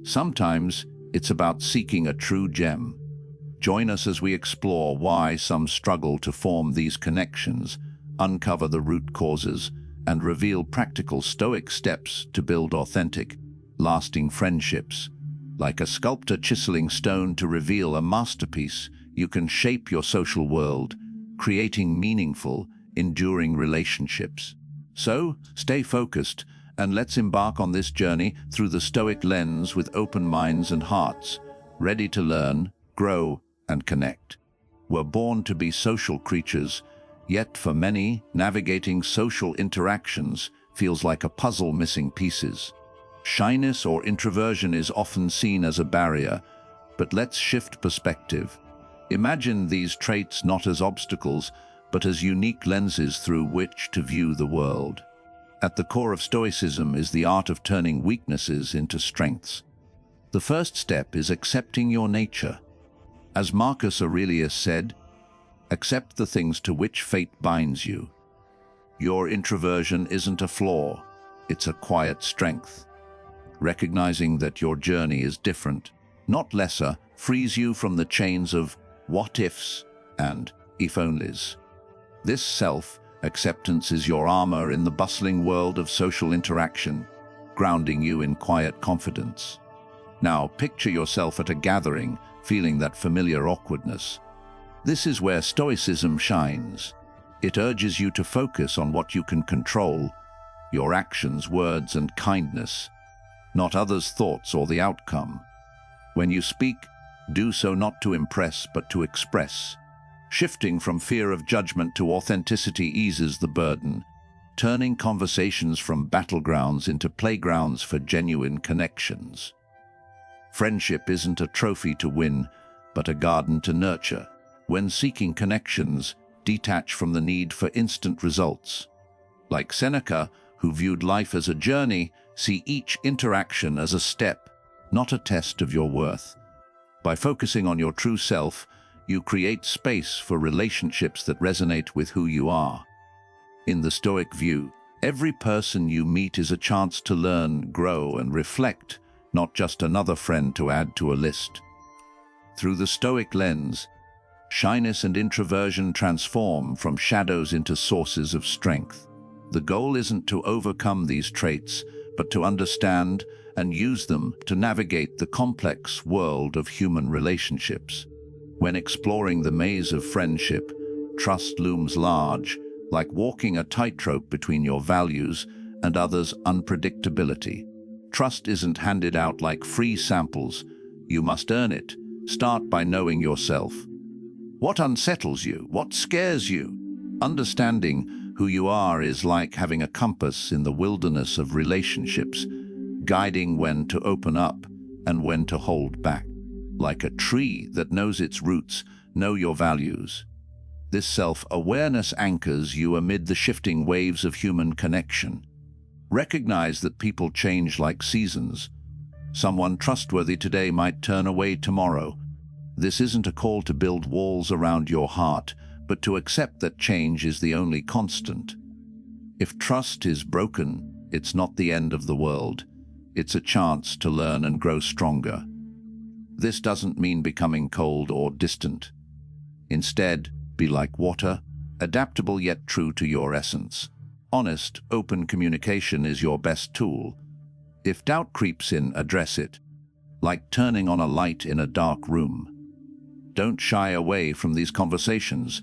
Sometimes it's about seeking a true gem. Join us as we explore why some struggle to form these connections, uncover the root causes, and reveal practical Stoic steps to build authentic, lasting friendships. Like a sculptor chiseling stone to reveal a masterpiece, you can shape your social world, creating meaningful, enduring relationships. So, stay focused, and let's embark on this journey through the Stoic lens with open minds and hearts, ready to learn, grow, and connect. We're born to be social creatures, yet for many, navigating social interactions feels like a puzzle missing pieces. Shyness or introversion is often seen as a barrier, but let's shift perspective. Imagine these traits not as obstacles, but as unique lenses through which to view the world. At the core of Stoicism is the art of turning weaknesses into strengths. The first step is accepting your nature. As Marcus Aurelius said, accept the things to which fate binds you. Your introversion isn't a flaw, it's a quiet strength. Recognizing that your journey is different, not lesser, frees you from the chains of what-ifs and if-onlys. This self-acceptance is your armor in the bustling world of social interaction, grounding you in quiet confidence. Now, picture yourself at a gathering, feeling that familiar awkwardness. This is where Stoicism shines. It urges you to focus on what you can control, your actions, words, and kindness, not others' thoughts or the outcome. When you speak, do so not to impress but to express. Shifting from fear of judgment to authenticity eases the burden, turning conversations from battlegrounds into playgrounds for genuine connections. Friendship isn't a trophy to win, but a garden to nurture. When seeking connections, detach from the need for instant results. Like Seneca, who viewed life as a journey, see each interaction as a step, not a test of your worth. By focusing on your true self, you create space for relationships that resonate with who you are. In the Stoic view, every person you meet is a chance to learn, grow, and reflect, not just another friend to add to a list. Through the Stoic lens, shyness and introversion transform from shadows into sources of strength. The goal isn't to overcome these traits, but to understand and use them to navigate the complex world of human relationships. When exploring the maze of friendship, trust looms large, like walking a tightrope between your values and others' unpredictability. Trust isn't handed out like free samples. You must earn it. Start by knowing yourself. What unsettles you? What scares you? Understanding who you are is like having a compass in the wilderness of relationships, guiding when to open up and when to hold back. Like a tree that knows its roots, know your values. This self-awareness anchors you amid the shifting waves of human connection. Recognize that people change like seasons. Someone trustworthy today might turn away tomorrow. This isn't a call to build walls around your heart, but to accept that change is the only constant. If trust is broken, it's not the end of the world. It's a chance to learn and grow stronger. This doesn't mean becoming cold or distant. Instead, be like water, adaptable yet true to your essence. Honest, open communication is your best tool. If doubt creeps in, address it, like turning on a light in a dark room. Don't shy away from these conversations.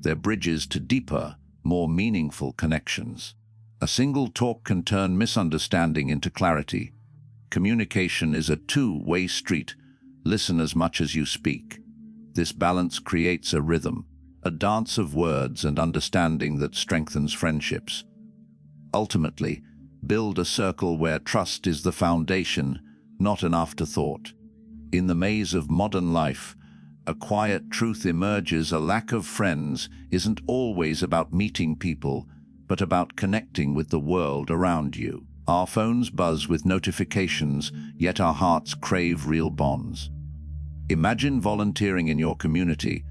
They're bridges to deeper, more meaningful connections. A single talk can turn misunderstanding into clarity. Communication is a two-way street. Listen as much as you speak. This balance creates a rhythm, a dance of words and understanding that strengthens friendships. Ultimately, build a circle where trust is the foundation, not an afterthought. In the maze of modern life, a quiet truth emerges: a lack of friends isn't always about meeting people, but about connecting with the world around you. Our phones buzz with notifications, yet our hearts crave real bonds. Imagine volunteering in your community,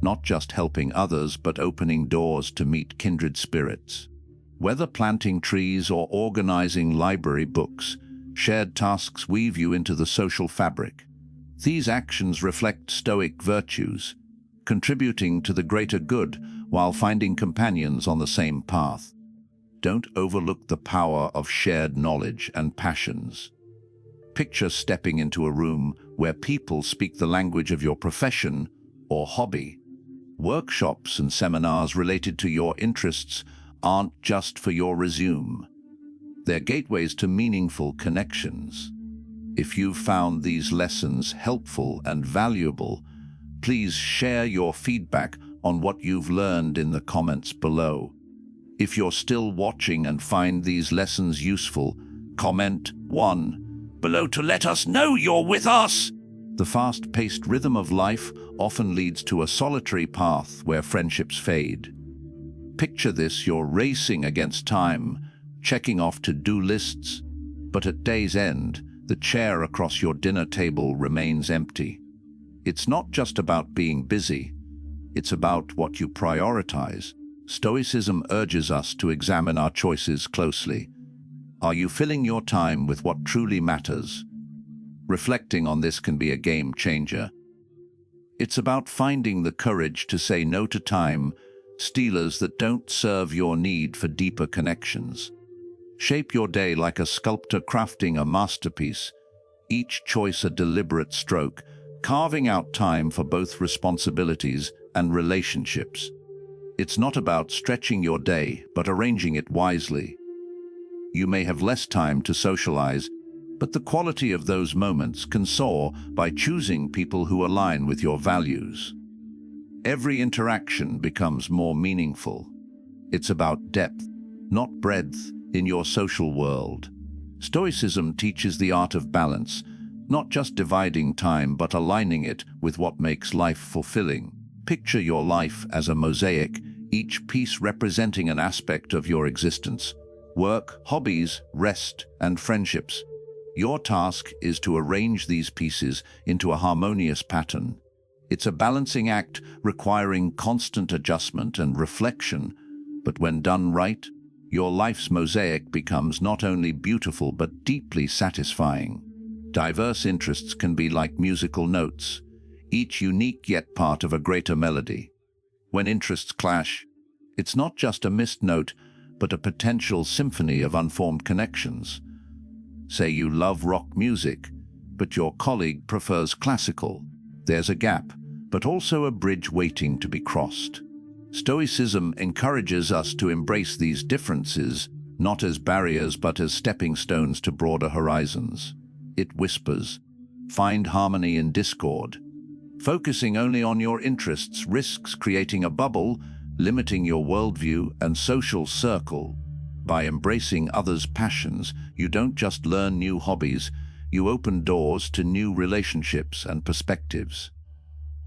not just helping others, but opening doors to meet kindred spirits. Whether planting trees or organizing library books, shared tasks weave you into the social fabric. These actions reflect Stoic virtues, contributing to the greater good while finding companions on the same path. Don't overlook the power of shared knowledge and passions. Picture stepping into a room where people speak the language of your profession or hobby. Workshops and seminars related to your interests aren't just for your resume. They're gateways to meaningful connections. If you've found these lessons helpful and valuable, please share your feedback on what you've learned in the comments below. If you're still watching and find these lessons useful, comment 1 below to let us know you're with us. The fast-paced rhythm of life often leads to a solitary path where friendships fade. Picture this: you're racing against time, checking off to-do lists, but at day's end, the chair across your dinner table remains empty. It's not just about being busy, it's about what you prioritize. Stoicism urges us to examine our choices closely. Are you filling your time with what truly matters? Reflecting on this can be a game changer. It's about finding the courage to say no to time stealers that don't serve your need for deeper connections. Shape your day like a sculptor crafting a masterpiece, each choice a deliberate stroke, carving out time for both responsibilities and relationships. It's not about stretching your day, but arranging it wisely. You may have less time to socialize, but the quality of those moments can soar by choosing people who align with your values. Every interaction becomes more meaningful. It's about depth, not breadth, in your social world. Stoicism teaches the art of balance, not just dividing time, but aligning it with what makes life fulfilling. Picture your life as a mosaic, each piece representing an aspect of your existence: work, hobbies, rest, and friendships. Your task is to arrange these pieces into a harmonious pattern. It's a balancing act requiring constant adjustment and reflection, but when done right, your life's mosaic becomes not only beautiful but deeply satisfying. Diverse interests can be like musical notes, each unique yet part of a greater melody. When interests clash, it's not just a missed note, but a potential symphony of unformed connections. Say you love rock music, but your colleague prefers classical. There's a gap, but also a bridge waiting to be crossed. Stoicism encourages us to embrace these differences, not as barriers but as stepping stones to broader horizons. It whispers, find harmony in discord. Focusing only on your interests risks creating a bubble, limiting your worldview and social circle. By embracing others' passions, you don't just learn new hobbies, you open doors to new relationships and perspectives.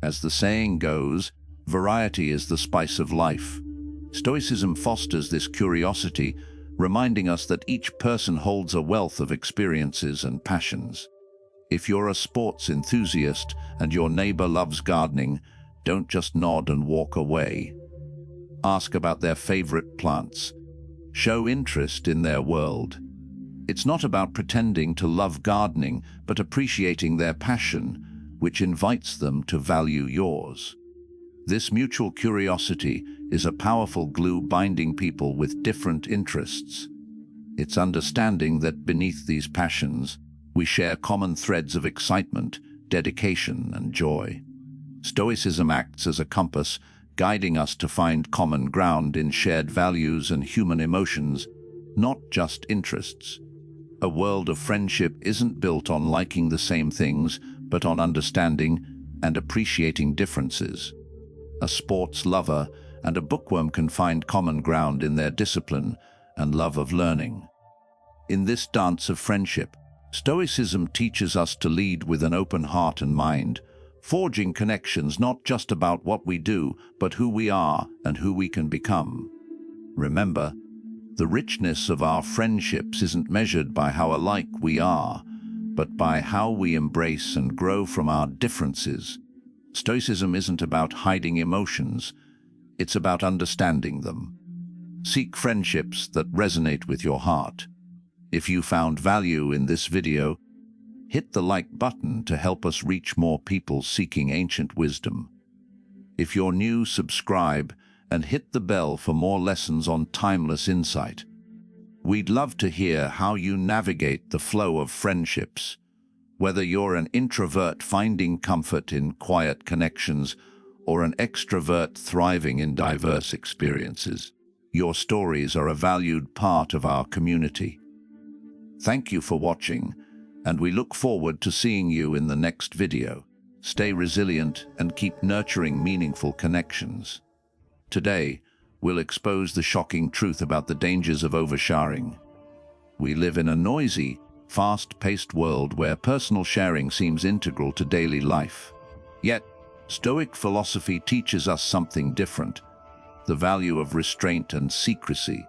As the saying goes, variety is the spice of life. Stoicism fosters this curiosity, reminding us that each person holds a wealth of experiences and passions. If you're a sports enthusiast and your neighbor loves gardening, don't just nod and walk away. Ask about their favorite plants. Show interest in their world. It's not about pretending to love gardening, but appreciating their passion, which invites them to value yours. This mutual curiosity is a powerful glue binding people with different interests. It's understanding that beneath these passions, we share common threads of excitement, dedication, and joy. Stoicism acts as a compass, guiding us to find common ground in shared values and human emotions, not just interests. A world of friendship isn't built on liking the same things, but on understanding and appreciating differences. A sports lover and a bookworm can find common ground in their discipline and love of learning. In this dance of friendship, Stoicism teaches us to lead with an open heart and mind, forging connections not just about what we do, but who we are and who we can become. Remember, the richness of our friendships isn't measured by how alike we are, but by how we embrace and grow from our differences. Stoicism isn't about hiding emotions, it's about understanding them. Seek friendships that resonate with your heart. If you found value in this video, hit the like button to help us reach more people seeking ancient wisdom. If you're new, subscribe and hit the bell for more lessons on timeless insight. We'd love to hear how you navigate the flow of friendships. Whether you're an introvert finding comfort in quiet connections or an extrovert thriving in diverse experiences, your stories are a valued part of our community. Thank you for watching, and we look forward to seeing you in the next video. Stay resilient and keep nurturing meaningful connections. Today, we'll expose the shocking truth about the dangers of oversharing. We live in a noisy, fast-paced world where personal sharing seems integral to daily life. Yet, Stoic philosophy teaches us something different: the value of restraint and secrecy.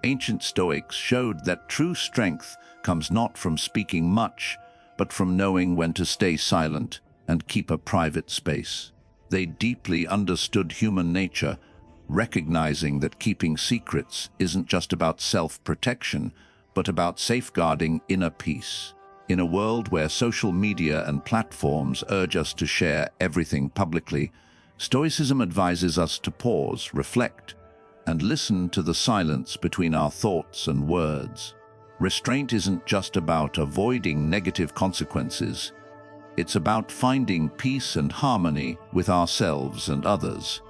Ancient Stoics showed that true strength comes not from speaking much, but from knowing when to stay silent and keep a private space. They deeply understood human nature, recognizing that keeping secrets isn't just about self-protection, but about safeguarding inner peace. In a world where social media and platforms urge us to share everything publicly, Stoicism advises us to pause, reflect, and listen to the silence between our thoughts and words. Restraint isn't just about avoiding negative consequences. It's about finding peace and harmony with ourselves and others.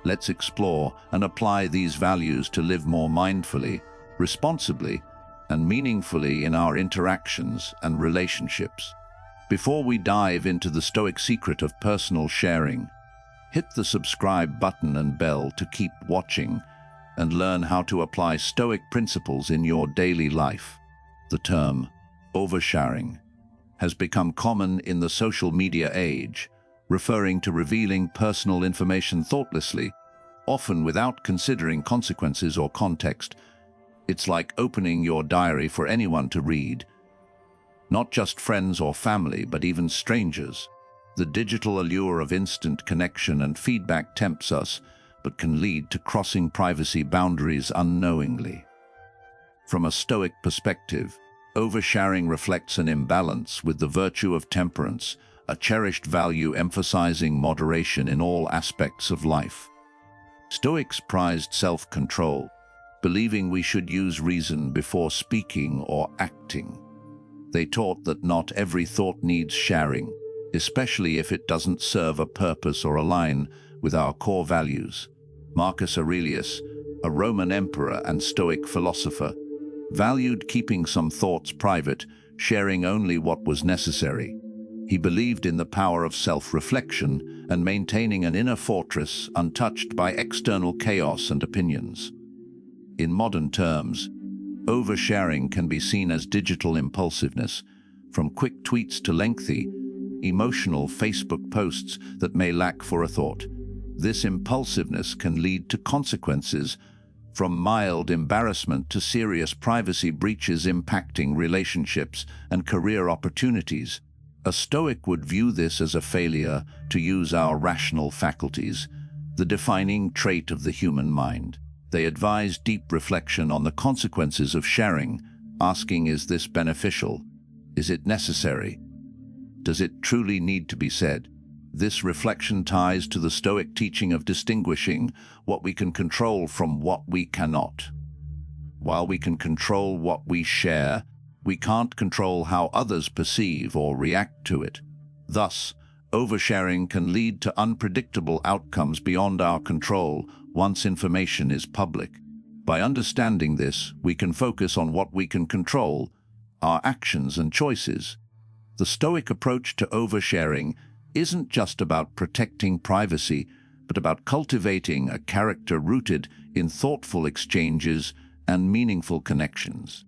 Let's explore and apply these values to live more mindfully, responsibly, and meaningfully in our interactions and relationships. Before we dive into the Stoic secret of personal sharing, hit the subscribe button and bell to keep watching and learn how to apply Stoic principles in your daily life. The term oversharing has become common in the social media age, referring to revealing personal information thoughtlessly, often without considering consequences or context. It's like opening your diary for anyone to read, not just friends or family, but even strangers. The digital allure of instant connection and feedback tempts us, but can lead to crossing privacy boundaries unknowingly. From a Stoic perspective, oversharing reflects an imbalance with the virtue of temperance, a cherished value emphasizing moderation in all aspects of life. Stoics prized self-control, believing we should use reason before speaking or acting. They taught that not every thought needs sharing, especially if it doesn't serve a purpose or align with our core values. Marcus Aurelius, a Roman emperor and Stoic philosopher, valued keeping some thoughts private, sharing only what was necessary. He believed in the power of self-reflection and maintaining an inner fortress untouched by external chaos and opinions. In modern terms, oversharing can be seen as digital impulsiveness, from quick tweets to lengthy, emotional Facebook posts that may lack forethought. This impulsiveness can lead to consequences, from mild embarrassment to serious privacy breaches impacting relationships and career opportunities. A Stoic would view this as a failure to use our rational faculties, the defining trait of the human mind. They advise deep reflection on the consequences of sharing, asking, is this beneficial? Is it necessary? Does it truly need to be said? This reflection ties to the Stoic teaching of distinguishing what we can control from what we cannot. While we can control what we share, we can't control how others perceive or react to it. Thus, oversharing can lead to unpredictable outcomes beyond our control once information is public. By understanding this, we can focus on what we can control, our actions and choices. The Stoic approach to oversharing isn't just about protecting privacy, but about cultivating a character rooted in thoughtful exchanges and meaningful connections.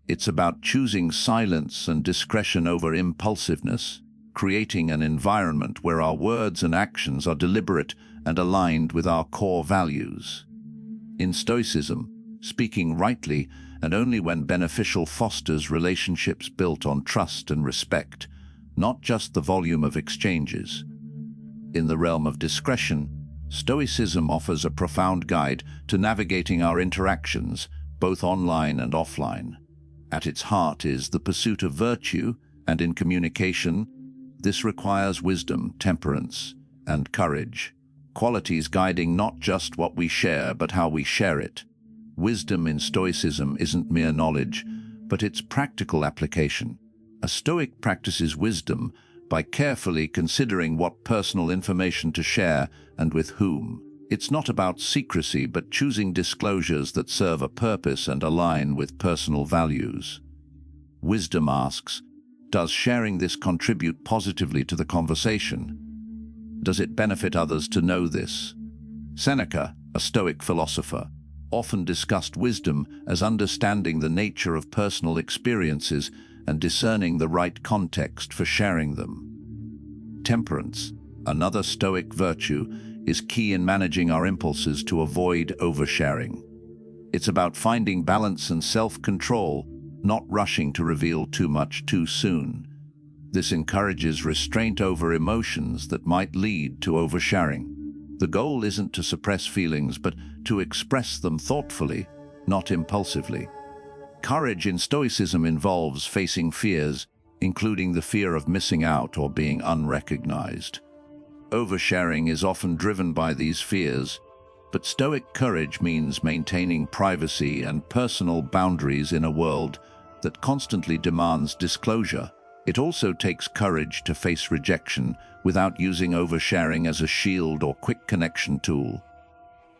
It's about choosing silence and discretion over impulsiveness, creating an environment where our words and actions are deliberate and aligned with our core values. In Stoicism, speaking rightly and only when beneficial fosters relationships built on trust and respect, not just the volume of exchanges. In the realm of discretion, Stoicism offers a profound guide to navigating our interactions, both online and offline. At its heart is the pursuit of virtue, and in communication, this requires wisdom, temperance, and courage, qualities guiding not just what we share, but how we share it. Wisdom in Stoicism isn't mere knowledge, but its practical application. A Stoic practices wisdom by carefully considering what personal information to share and with whom. It's not about secrecy, but choosing disclosures that serve a purpose and align with personal values. Wisdom asks, does sharing this contribute positively to the conversation? Does it benefit others to know this? Seneca, a Stoic philosopher, often discussed wisdom as understanding the nature of personal experiences and discerning the right context for sharing them. Temperance, another Stoic virtue, is key in managing our impulses to avoid oversharing. It's about finding balance and self-control, not rushing to reveal too much too soon. This encourages restraint over emotions that might lead to oversharing. The goal isn't to suppress feelings, but to express them thoughtfully, not impulsively. Courage in Stoicism involves facing fears, including the fear of missing out or being unrecognized. Oversharing is often driven by these fears, but Stoic courage means maintaining privacy and personal boundaries in a world that constantly demands disclosure. It also takes courage to face rejection without using oversharing as a shield or quick connection tool.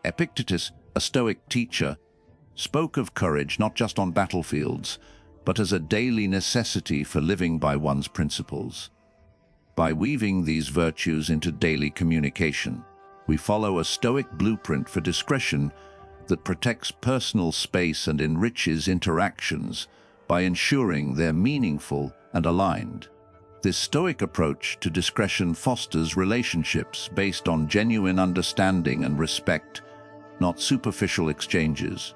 Epictetus, a Stoic teacher, spoke of courage not just on battlefields, but as a daily necessity for living by one's principles. By weaving these virtues into daily communication, we follow a Stoic blueprint for discretion that protects personal space and enriches interactions by ensuring they're meaningful and aligned. This Stoic approach to discretion fosters relationships based on genuine understanding and respect, not superficial exchanges.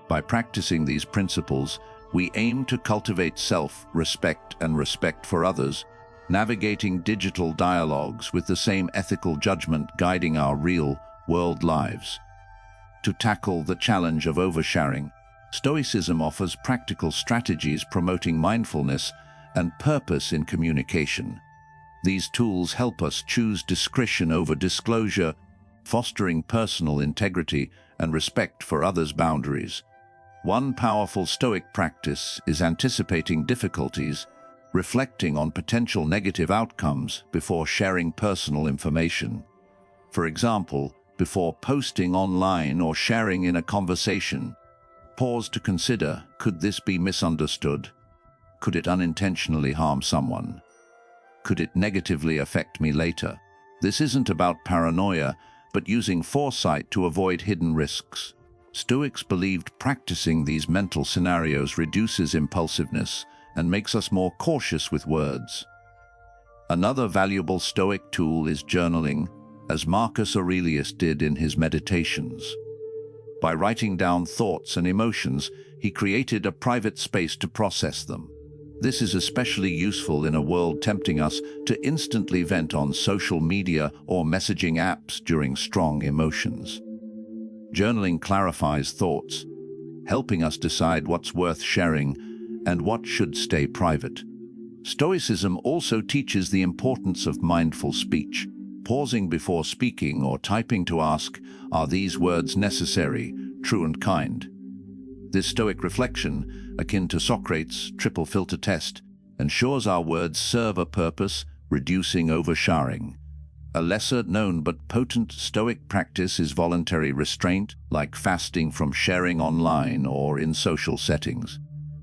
By practicing these principles, we aim to cultivate self-respect and respect for others, navigating digital dialogues with the same ethical judgment guiding our real-world lives. To tackle the challenge of oversharing, Stoicism offers practical strategies promoting mindfulness and purpose in communication. These tools help us choose discretion over disclosure, fostering personal integrity and respect for others' boundaries. One powerful Stoic practice is anticipating difficulties, reflecting on potential negative outcomes before sharing personal information. For example, before posting online or sharing in a conversation, pause to consider, could this be misunderstood? Could it unintentionally harm someone? Could it negatively affect me later? This isn't about paranoia, but using foresight to avoid hidden risks. Stoics believed practicing these mental scenarios reduces impulsiveness and makes us more cautious with words. Another valuable Stoic tool is journaling, as Marcus Aurelius did in his Meditations. By writing down thoughts and emotions, he created a private space to process them. This is especially useful in a world tempting us to instantly vent on social media or messaging apps during strong emotions. Journaling clarifies thoughts, helping us decide what's worth sharing and what should stay private. Stoicism also teaches the importance of mindful speech, pausing before speaking or typing to ask, are these words necessary, true and kind? This Stoic reflection, akin to Socrates' triple filter test, ensures our words serve a purpose, reducing oversharing. A lesser-known but potent Stoic practice is voluntary restraint, like fasting from sharing online or in social settings.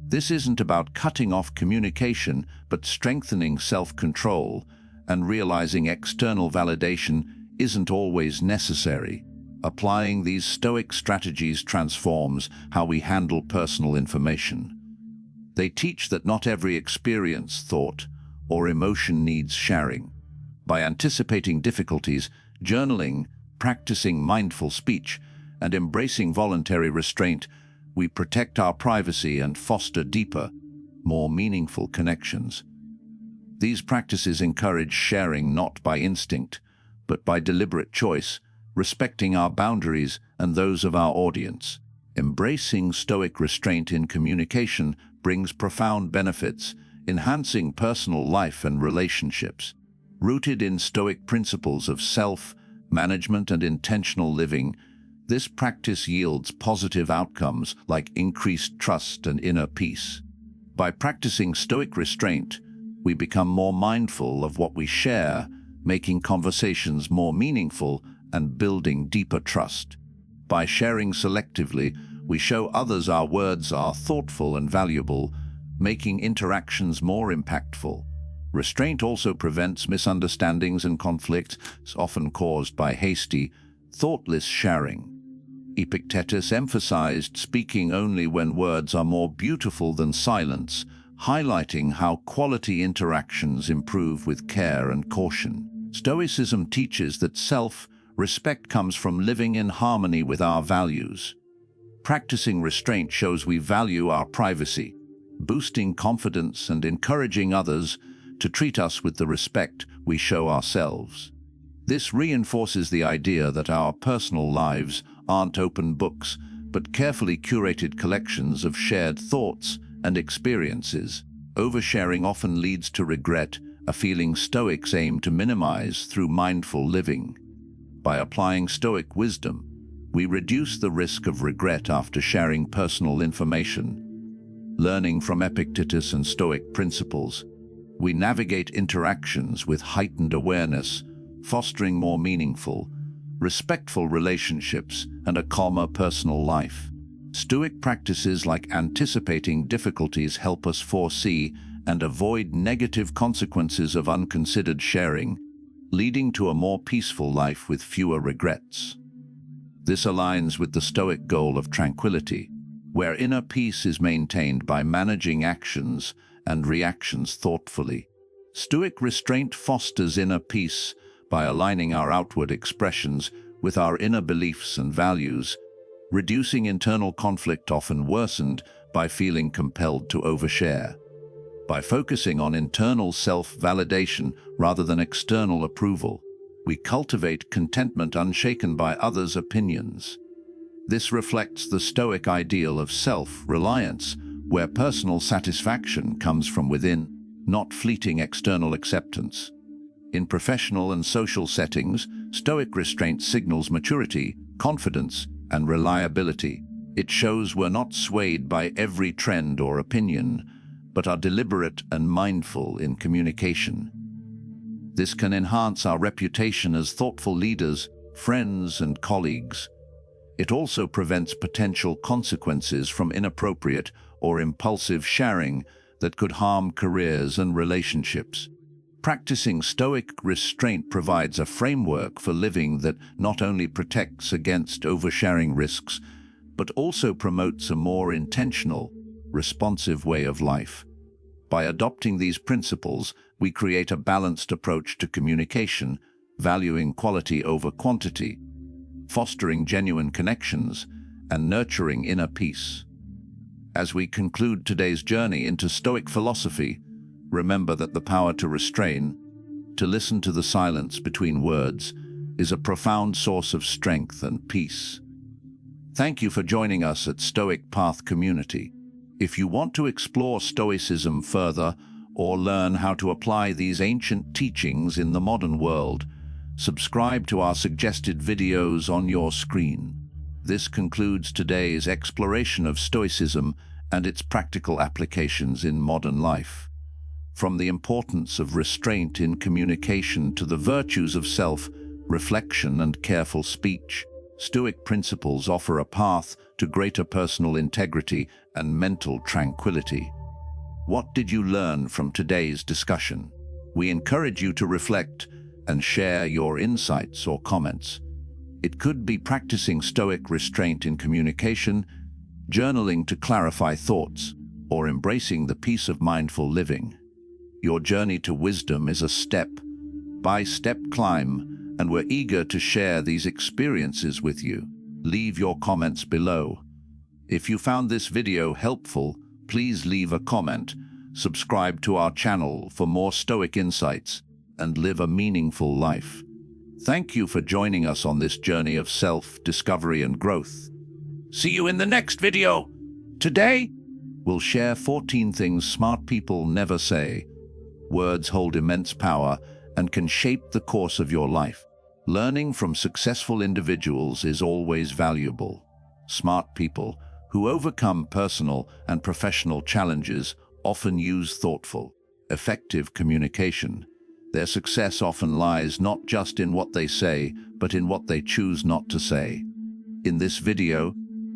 This isn't about cutting off communication, but strengthening self-control and realizing external validation isn't always necessary. Applying these Stoic strategies transforms how we handle personal information. They teach that not every experience, thought, or emotion needs sharing. By anticipating difficulties, journaling, practicing mindful speech, and embracing voluntary restraint, we protect our privacy and foster deeper, more meaningful connections. These practices encourage sharing not by instinct, but by deliberate choice, respecting our boundaries and those of our audience. Embracing Stoic restraint in communication brings profound benefits, enhancing personal life and relationships. Rooted in Stoic principles of self-management and intentional living, this practice yields positive outcomes like increased trust and inner peace. By practicing Stoic restraint, we become more mindful of what we share, making conversations more meaningful and building deeper trust. By sharing selectively, we show others our words are thoughtful and valuable, making interactions more impactful. Restraint also prevents misunderstandings and conflicts, often caused by hasty, thoughtless sharing. Epictetus emphasized speaking only when words are more beautiful than silence, highlighting how quality interactions improve with care and caution. Stoicism teaches that self-respect comes from living in harmony with our values. Practicing restraint shows we value our privacy, boosting confidence and encouraging others to treat us with the respect we show ourselves. This reinforces the idea that our personal lives aren't open books, but carefully curated collections of shared thoughts and experiences. Oversharing often leads to regret, a feeling Stoics aim to minimize through mindful living. By applying Stoic wisdom, we reduce the risk of regret after sharing personal information. Learning from Epictetus and Stoic principles, we navigate interactions with heightened awareness, fostering more meaningful, respectful relationships and a calmer personal life. Stoic practices like anticipating difficulties help us foresee and avoid negative consequences of unconsidered sharing, leading to a more peaceful life with fewer regrets. This aligns with the Stoic goal of tranquility, where inner peace is maintained by managing actions and reactions thoughtfully. Stoic restraint fosters inner peace by aligning our outward expressions with our inner beliefs and values, reducing internal conflict often worsened by feeling compelled to overshare. By focusing on internal self-validation rather than external approval, we cultivate contentment unshaken by others' opinions. This reflects the Stoic ideal of self-reliance, where personal satisfaction comes from within, not fleeting external acceptance. In professional and social settings, Stoic restraint signals maturity, confidence, and reliability. It shows we're not swayed by every trend or opinion, but are deliberate and mindful in communication. This can enhance our reputation as thoughtful leaders, friends, and colleagues. It also prevents potential consequences from inappropriate or impulsive sharing that could harm careers and relationships. Practicing Stoic restraint provides a framework for living that not only protects against oversharing risks, but also promotes a more intentional, responsive way of life. By adopting these principles, we create a balanced approach to communication, valuing quality over quantity, fostering genuine connections, and nurturing inner peace. As we conclude today's journey into Stoic philosophy, remember that the power to restrain, to listen to the silence between words, is a profound source of strength and peace. Thank you for joining us at Stoic Path Community. If you want to explore Stoicism further or learn how to apply these ancient teachings in the modern world, subscribe to our suggested videos on your screen. This concludes today's exploration of Stoicism and its practical applications in modern life. From the importance of restraint in communication to the virtues of self-reflection and careful speech, Stoic principles offer a path to greater personal integrity and mental tranquility. What did you learn from today's discussion? We encourage you to reflect and share your insights or comments. It could be practicing Stoic restraint in communication, journaling to clarify thoughts, or embracing the peace of mindful living. Your journey to wisdom is a step-by-step climb, and we're eager to share these experiences with you. Leave your comments below. If you found this video helpful, please leave a comment, subscribe to our channel for more Stoic insights, and live a meaningful life. Thank you for joining us on this journey of self-discovery and growth. See you in the next video. Today, We'll share 14 things smart people never say. Words hold immense power and can shape the course of your life. Learning from successful individuals is always valuable. Smart people who overcome personal and professional challenges often use thoughtful, effective communication. Their success often lies not just in what they say, but in what they choose not to say. In this video,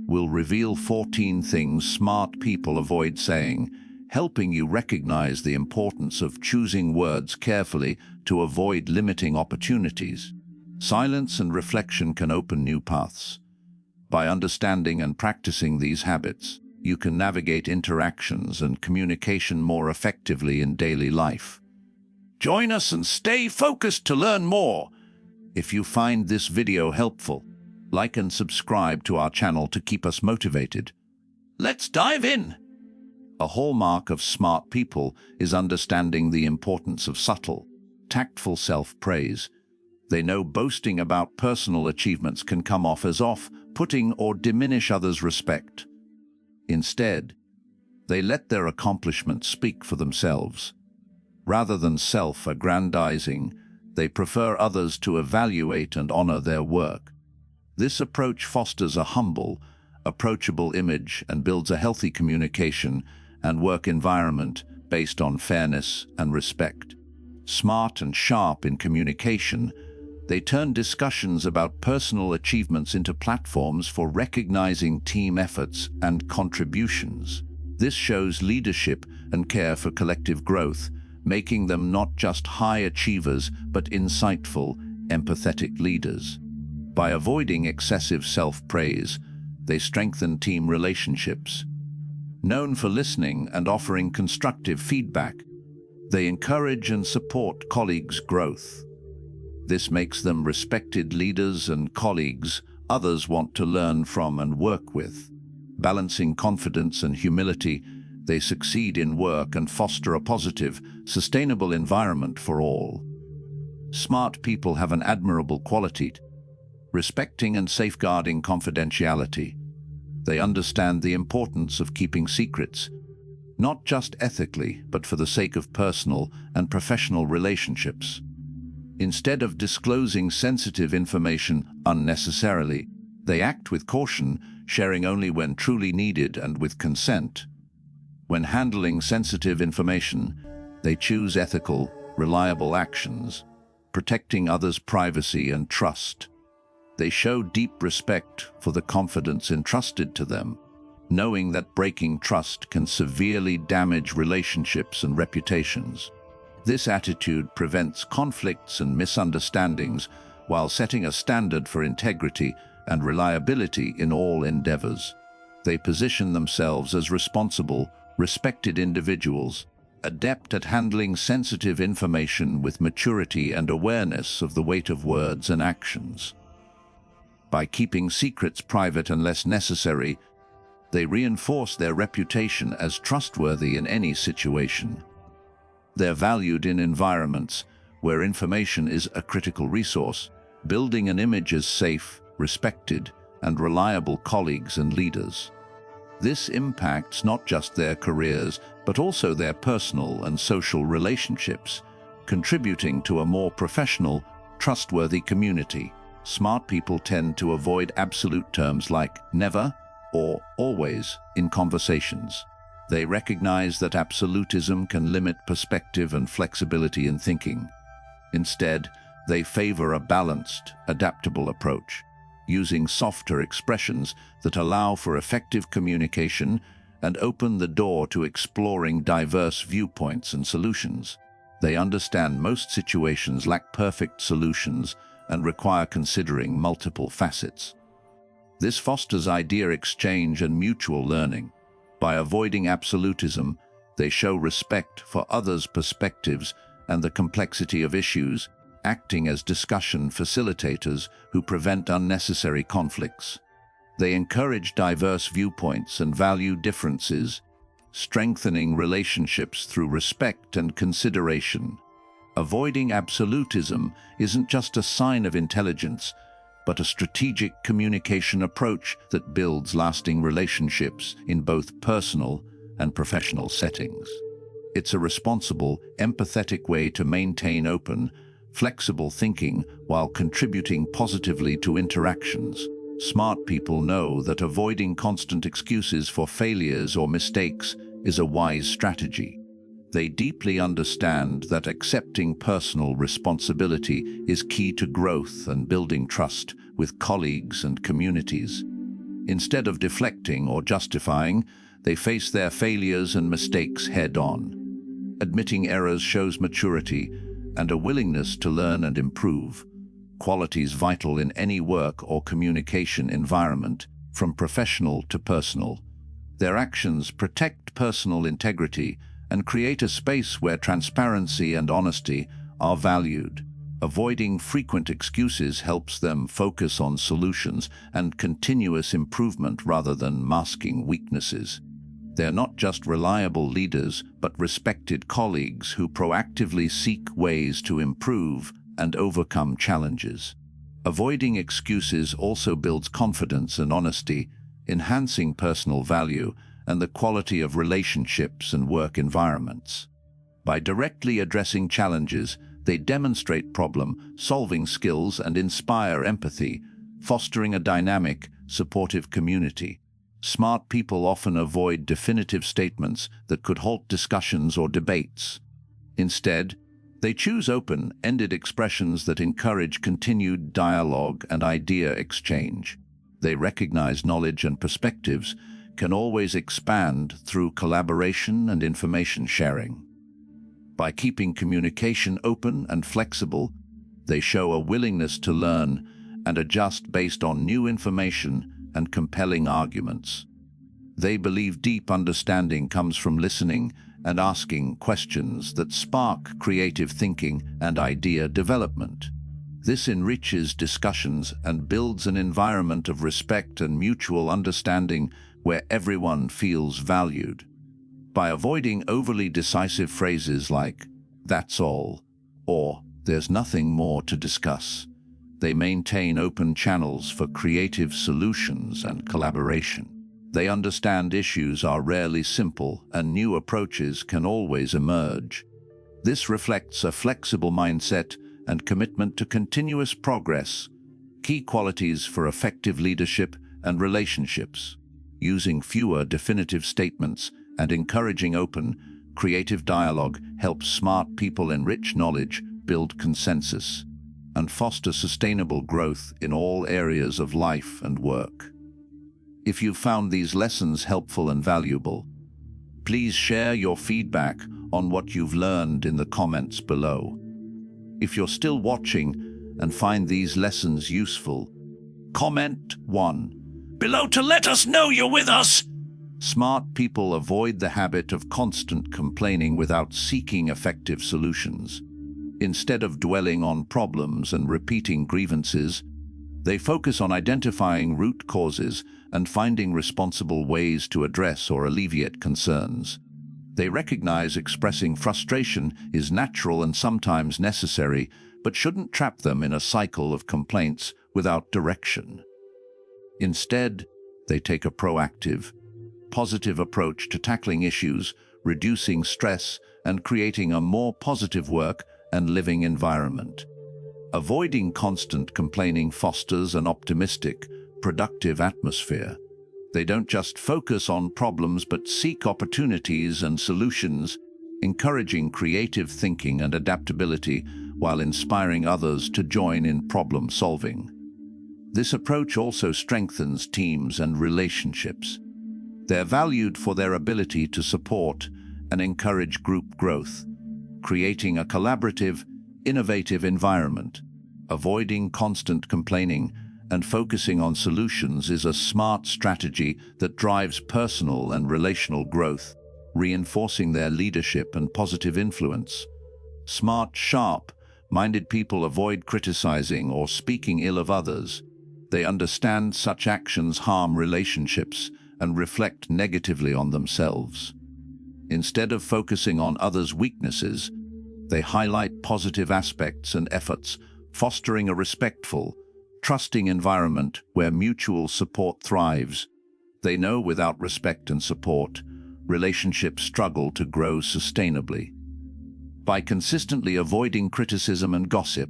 we'll reveal 14 things smart people avoid saying, helping you recognize the importance of choosing words carefully to avoid limiting opportunities. Silence and reflection can open new paths. By understanding and practicing these habits, you can navigate interactions and communication more effectively in daily life. join us and stay focused to learn more. If you find this video helpful, like and subscribe to our channel to keep us motivated. Let's dive in. A hallmark of smart people is understanding the importance of subtle, tactful self-praise. They know boasting about personal achievements can come off as off-putting or diminish others' respect. Instead, they let their accomplishments speak for themselves. Rather than self-aggrandizing, they prefer others to evaluate and honor their work. This approach fosters a humble, approachable image and builds a healthy communication and work environment based on fairness and respect. Smart and sharp in communication, they turn discussions about personal achievements into platforms for recognizing team efforts and contributions. This shows leadership and care for collective growth, making them not just high achievers but insightful, empathetic leaders. By avoiding excessive self-praise, they strengthen team relationships. Known for listening and offering constructive feedback, they encourage and support colleagues' growth. This makes them respected leaders and colleagues others want to learn from and work with. Balancing confidence and humility, they succeed in work and foster a positive, sustainable environment for all. Smart people have an admirable quality: respecting and safeguarding confidentiality. They understand the importance of keeping secrets, not just ethically, but for the sake of personal and professional relationships. Instead of disclosing sensitive information unnecessarily, They act with caution, sharing only when truly needed and with consent. When handling sensitive information, they choose ethical, reliable actions, protecting others' privacy and trust. They show deep respect for the confidence entrusted to them, knowing that breaking trust can severely damage relationships and reputations. This attitude prevents conflicts and misunderstandings while setting a standard for integrity and reliability in all endeavors. They position themselves as responsible, respected individuals, adept at handling sensitive information with maturity and awareness of the weight of words and actions. By keeping secrets private unless necessary, they reinforce their reputation as trustworthy in any situation. They're valued in environments where information is a critical resource, building an image as safe, respected, and reliable colleagues and leaders. This impacts not just their careers, but also their personal and social relationships, contributing to a more professional, trustworthy community. Smart people tend to avoid absolute terms like never or always in conversations. They recognize that absolutism can limit perspective and flexibility in thinking. Instead, they favor a balanced, adaptable approach, using softer expressions that allow for effective communication and open the door to exploring diverse viewpoints and solutions. They understand most situations lack perfect solutions and require considering multiple facets. This fosters idea exchange and mutual learning. By avoiding absolutism, they show respect for others' perspectives and the complexity of issues, acting as discussion facilitators who prevent unnecessary conflicts. They encourage diverse viewpoints and value differences, strengthening relationships through respect and consideration. Avoiding absolutism isn't just a sign of intelligence, but a strategic communication approach that builds lasting relationships in both personal and professional settings. It's a responsible, empathetic way to maintain open, flexible thinking while contributing positively to interactions. Smart people know that avoiding constant excuses for failures or mistakes is a wise strategy. They deeply understand that accepting personal responsibility is key to growth and building trust with colleagues and communities. Instead of deflecting or justifying, they face their failures and mistakes head-on. Admitting errors shows maturity and a willingness to learn and improve, qualities vital in any work or communication environment, from professional to personal. Their actions protect personal integrity and create a space where transparency and honesty are valued. Avoiding frequent excuses helps them focus on solutions and continuous improvement rather than masking weaknesses. They're not just reliable leaders, but respected colleagues who proactively seek ways to improve and overcome challenges. Avoiding excuses also builds confidence and honesty, enhancing personal value and the quality of relationships and work environments. By directly addressing challenges, they demonstrate problem-solving skills and inspire empathy, fostering a dynamic, supportive community. Smart people often avoid definitive statements that could halt discussions or debates. Instead, they choose open-ended expressions that encourage continued dialogue and idea exchange. They recognize knowledge and perspectives can always expand through collaboration and information sharing. By keeping communication open and flexible, they show a willingness to learn and adjust based on new information and compelling arguments. They believe deep understanding comes from listening and asking questions that spark creative thinking and idea development. This enriches discussions and builds an environment of respect and mutual understanding where everyone feels valued. By avoiding overly decisive phrases like, "that's all," or "there's nothing more to discuss," they maintain open channels for creative solutions and collaboration. They understand issues are rarely simple and new approaches can always emerge. This reflects a flexible mindset and commitment to continuous progress, Key qualities for effective leadership and relationships. Using fewer definitive statements and encouraging open, creative dialogue helps smart people enrich knowledge, build consensus, and foster sustainable growth in all areas of life and work. If you found these lessons helpful and valuable, please share your feedback on what you've learned in the comments below. If you're still watching and find these lessons useful, comment 1 below to let us know you're with us. Smart people avoid the habit of constant complaining without seeking effective solutions. Instead of dwelling on problems and repeating grievances, they focus on identifying root causes and finding responsible ways to address or alleviate concerns. They recognize expressing frustration is natural and sometimes necessary, but shouldn't trap them in a cycle of complaints without direction. Instead, they take a proactive, positive approach to tackling issues, reducing stress, and creating a more positive work and living environment. Avoiding constant complaining fosters an optimistic, productive atmosphere. They don't just focus on problems but seek opportunities and solutions, encouraging creative thinking and adaptability while inspiring others to join in problem solving. This approach also strengthens teams and relationships. They're valued for their ability to support and encourage group growth, creating a collaborative, innovative environment. Avoiding constant complaining and focusing on solutions is a smart strategy that drives personal and relational growth, reinforcing their leadership and positive influence. Smart, sharp-minded people avoid criticizing or speaking ill of others. They understand such actions harm relationships and reflect negatively on themselves. Instead of focusing on others' weaknesses, they highlight positive aspects and efforts, fostering a respectful, trusting environment where mutual support thrives. They know without respect and support, relationships struggle to grow sustainably. By consistently avoiding criticism and gossip,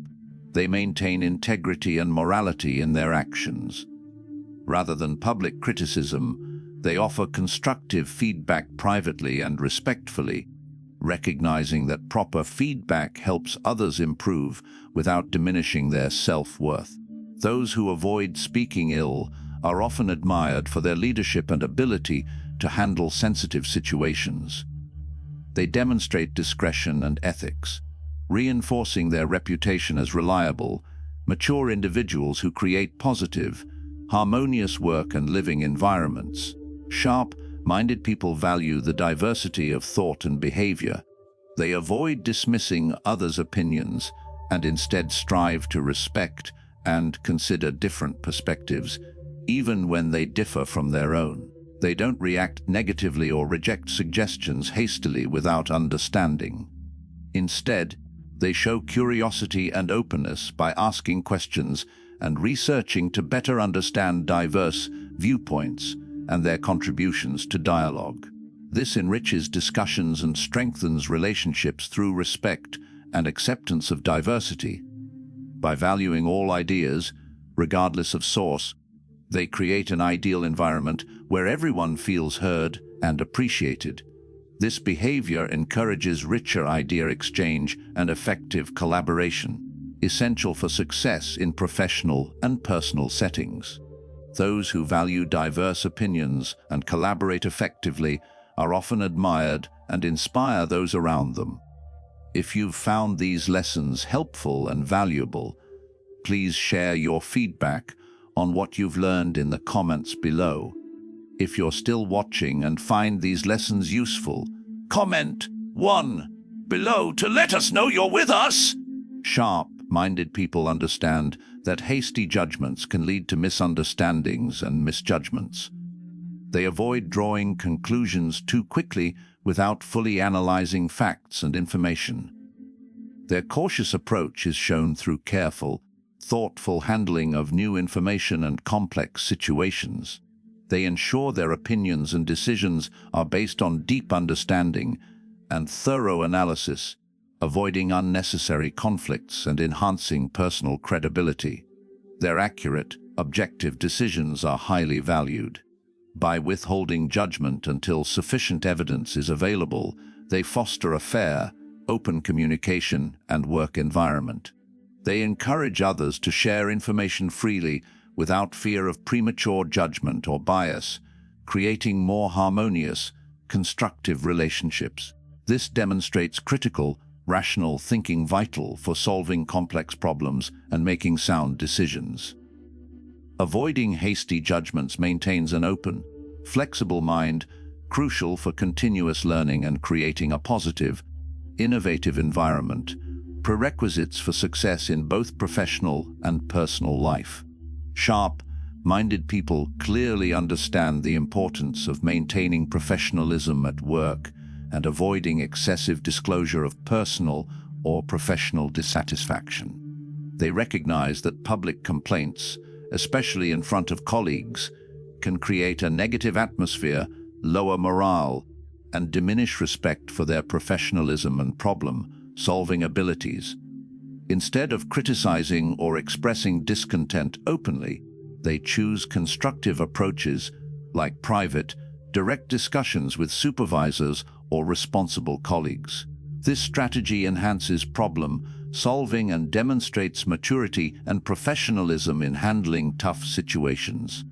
they maintain integrity and morality in their actions. Rather than public criticism, they offer constructive feedback privately and respectfully, recognizing that proper feedback helps others improve without diminishing their self-worth. Those who avoid speaking ill are often admired for their leadership and ability to handle sensitive situations. They demonstrate discretion and ethics, reinforcing their reputation as reliable, mature individuals who create positive, harmonious work and living environments. Sharp-minded people value the diversity of thought and behavior. They avoid dismissing others' opinions and instead strive to respect and consider different perspectives, even when they differ from their own. They don't react negatively or reject suggestions hastily without understanding. Instead, they show curiosity and openness by asking questions and researching to better understand diverse viewpoints and their contributions to dialogue. This enriches discussions and strengthens relationships through respect and acceptance of diversity. By valuing all ideas, regardless of source, they create an ideal environment where everyone feels heard and appreciated. This behavior encourages richer idea exchange and effective collaboration, essential for success in professional and personal settings. Those who value diverse opinions and collaborate effectively are often admired and inspire those around them. If you've found these lessons helpful and valuable, please share your feedback on what you've learned in the comments below. If you're still watching and find these lessons useful, comment 1 below to let us know you're with us. Sharp-minded people understand that hasty judgments can lead to misunderstandings and misjudgments. They avoid drawing conclusions too quickly without fully analyzing facts and information. Their cautious approach is shown through careful, thoughtful handling of new information and complex situations. They ensure their opinions and decisions are based on deep understanding and thorough analysis, avoiding unnecessary conflicts and enhancing personal credibility. Their accurate, objective decisions are highly valued. By withholding judgment until sufficient evidence is available, they foster a fair, open communication and work environment. They encourage others to share information freely without fear of premature judgment or bias, creating more harmonious, constructive relationships. This demonstrates critical, rational thinking vital for solving complex problems and making sound decisions. Avoiding hasty judgments maintains an open, flexible mind, crucial for continuous learning and creating a positive, innovative environment, prerequisites for success in both professional and personal life. Sharp-minded people clearly understand the importance of maintaining professionalism at work and avoiding excessive disclosure of personal or professional dissatisfaction. They recognize that public complaints, especially in front of colleagues, can create a negative atmosphere, lower morale, and diminish respect for their professionalism and problem-solving abilities. Instead of criticizing or expressing discontent openly, they choose constructive approaches like private, direct discussions with supervisors or responsible colleagues. This strategy enhances problem-solving and demonstrates maturity and professionalism in handling tough situations.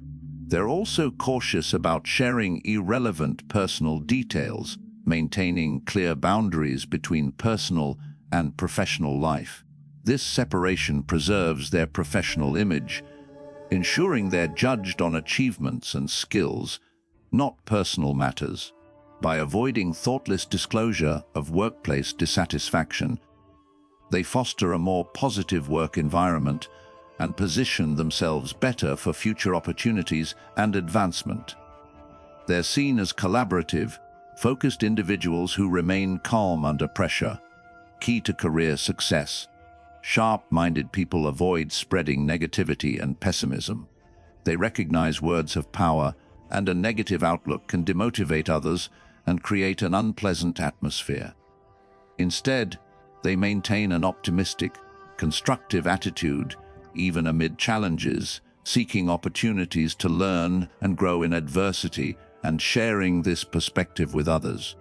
They're also cautious about sharing irrelevant personal details, maintaining clear boundaries between personal and professional life. This separation preserves their professional image, ensuring they're judged on achievements and skills, not personal matters. By avoiding thoughtless disclosure of workplace dissatisfaction, they foster a more positive work environment and position themselves better for future opportunities and advancement. They're seen as collaborative, focused individuals who remain calm under pressure, key to career success. Sharp-minded people avoid spreading negativity and pessimism. They recognize words have power, and a negative outlook can demotivate others and create an unpleasant atmosphere. Instead, they maintain an optimistic, constructive attitude, even amid challenges, seeking opportunities to learn and grow in adversity and sharing this perspective with others.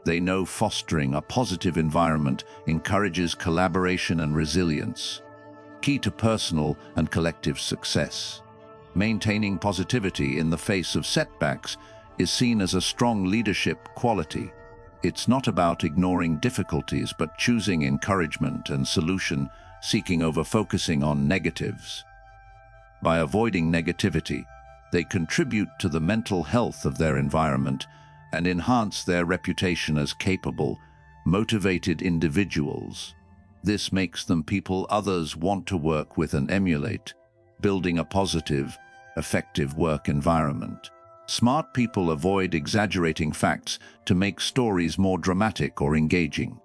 They know fostering a positive environment encourages collaboration and resilience, key to personal and collective success. Maintaining positivity in the face of setbacks is seen as a strong leadership quality. It's not about ignoring difficulties, but choosing encouragement and solution-seeking over focusing on negatives. By avoiding negativity, they contribute to the mental health of their environment and enhance their reputation as capable, motivated individuals. This makes them people others want to work with and emulate, building a positive, effective work environment. Smart people avoid exaggerating facts to make stories more dramatic or engaging.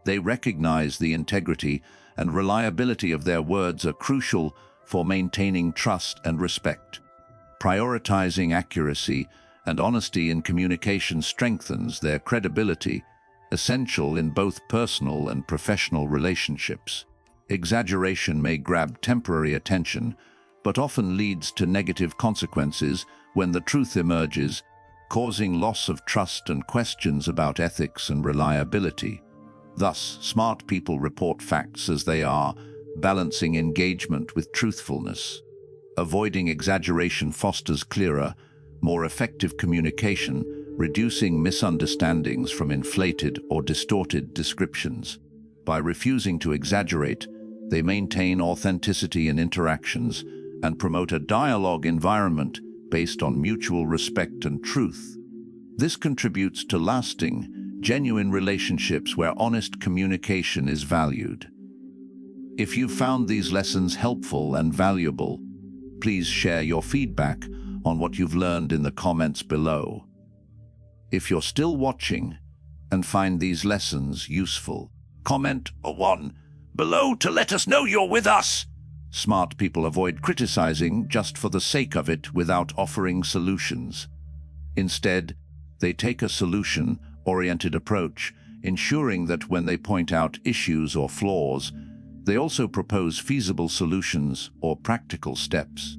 They recognize the integrity and reliability of their words are crucial for maintaining trust and respect. Prioritizing accuracy and honesty in communication strengthens their credibility, essential in both personal and professional relationships. Exaggeration may grab temporary attention, but often leads to negative consequences when the truth emerges, causing loss of trust and questions about ethics and reliability. Thus, smart people report facts as they are, balancing engagement with truthfulness. Avoiding exaggeration fosters clearer, more effective communication, reducing misunderstandings from inflated or distorted descriptions. By refusing to exaggerate, they maintain authenticity in interactions and promote a dialogue environment based on mutual respect and truth. This contributes to lasting, genuine relationships where honest communication is valued. If you found these lessons helpful and valuable, please share your feedback on what you've learned in the comments below. If you're still watching and find these lessons useful, Comment 1 below to let us know you're with us. Smart people avoid criticizing just for the sake of it without offering solutions. Instead, they take a solution-oriented approach, ensuring that when they point out issues or flaws, They also propose feasible solutions or practical steps.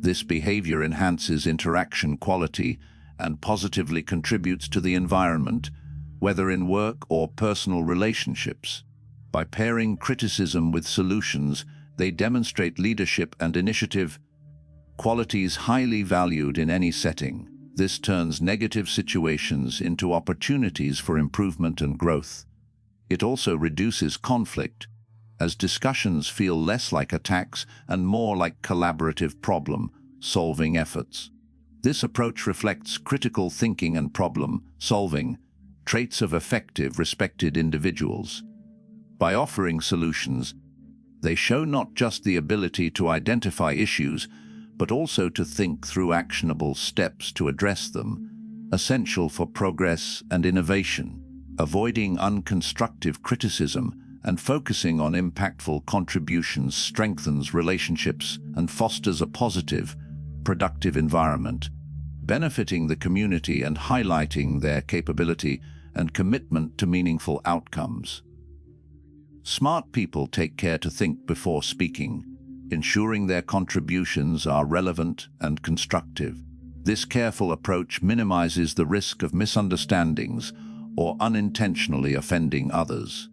This behavior enhances interaction quality and positively contributes to the environment, whether in work or personal relationships. By pairing criticism with solutions, they demonstrate leadership and initiative, qualities highly valued in any setting. This turns negative situations into opportunities for improvement and growth. It also reduces conflict, as discussions feel less like attacks and more like collaborative problem-solving efforts. This approach reflects critical thinking and problem-solving, traits of effective, respected individuals. By offering solutions, they show not just the ability to identify issues, but also to think through actionable steps to address them, essential for progress and innovation. Avoiding unconstructive criticism and focusing on impactful contributions strengthens relationships and fosters a positive, productive environment, benefiting the community and highlighting their capability and commitment to meaningful outcomes. Smart people take care to think before speaking, ensuring their contributions are relevant and constructive. This careful approach minimizes the risk of misunderstandings or unintentionally offending others.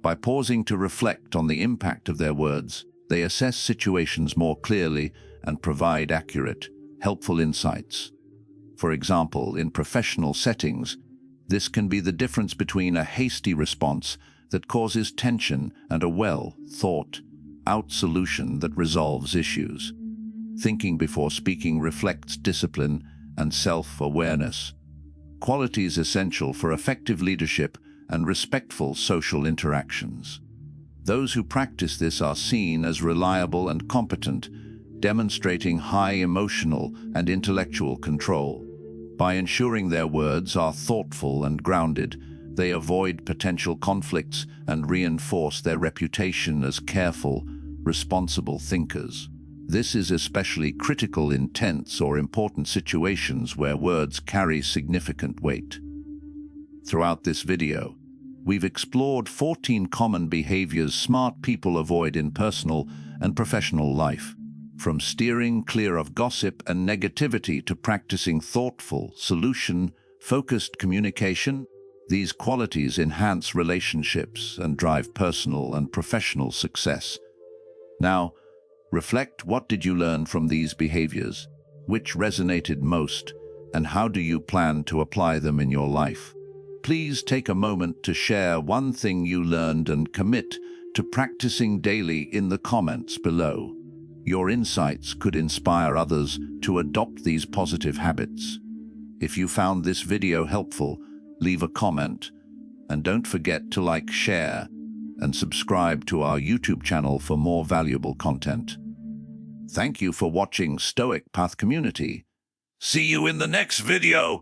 By pausing to reflect on the impact of their words, they assess situations more clearly and provide accurate, helpful insights. For example, in professional settings, this can be the difference between a hasty response that causes tension and a well-thought-out solution that resolves issues. Thinking before speaking reflects discipline and self-awareness, qualities essential for effective leadership and respectful social interactions. Those who practice this are seen as reliable and competent, demonstrating high emotional and intellectual control. By ensuring their words are thoughtful and grounded, they avoid potential conflicts and reinforce their reputation as careful, responsible thinkers. This is especially critical in tense or important situations where words carry significant weight. Throughout this video, we've explored 14 common behaviors smart people avoid in personal and professional life. From steering clear of gossip and negativity to practicing thoughtful, solution-focused communication, these qualities enhance relationships and drive personal and professional success. Now, reflect, what did you learn from these behaviors? Which resonated most, and how do you plan to apply them in your life? Please take a moment to share one thing you learned and commit to practicing daily in the comments below. Your insights could inspire others to adopt these positive habits. If you found this video helpful, leave a comment, and don't forget to like, share, and subscribe to our YouTube channel for more valuable content. Thank you for watching Stoic Path Community. See you in the next video.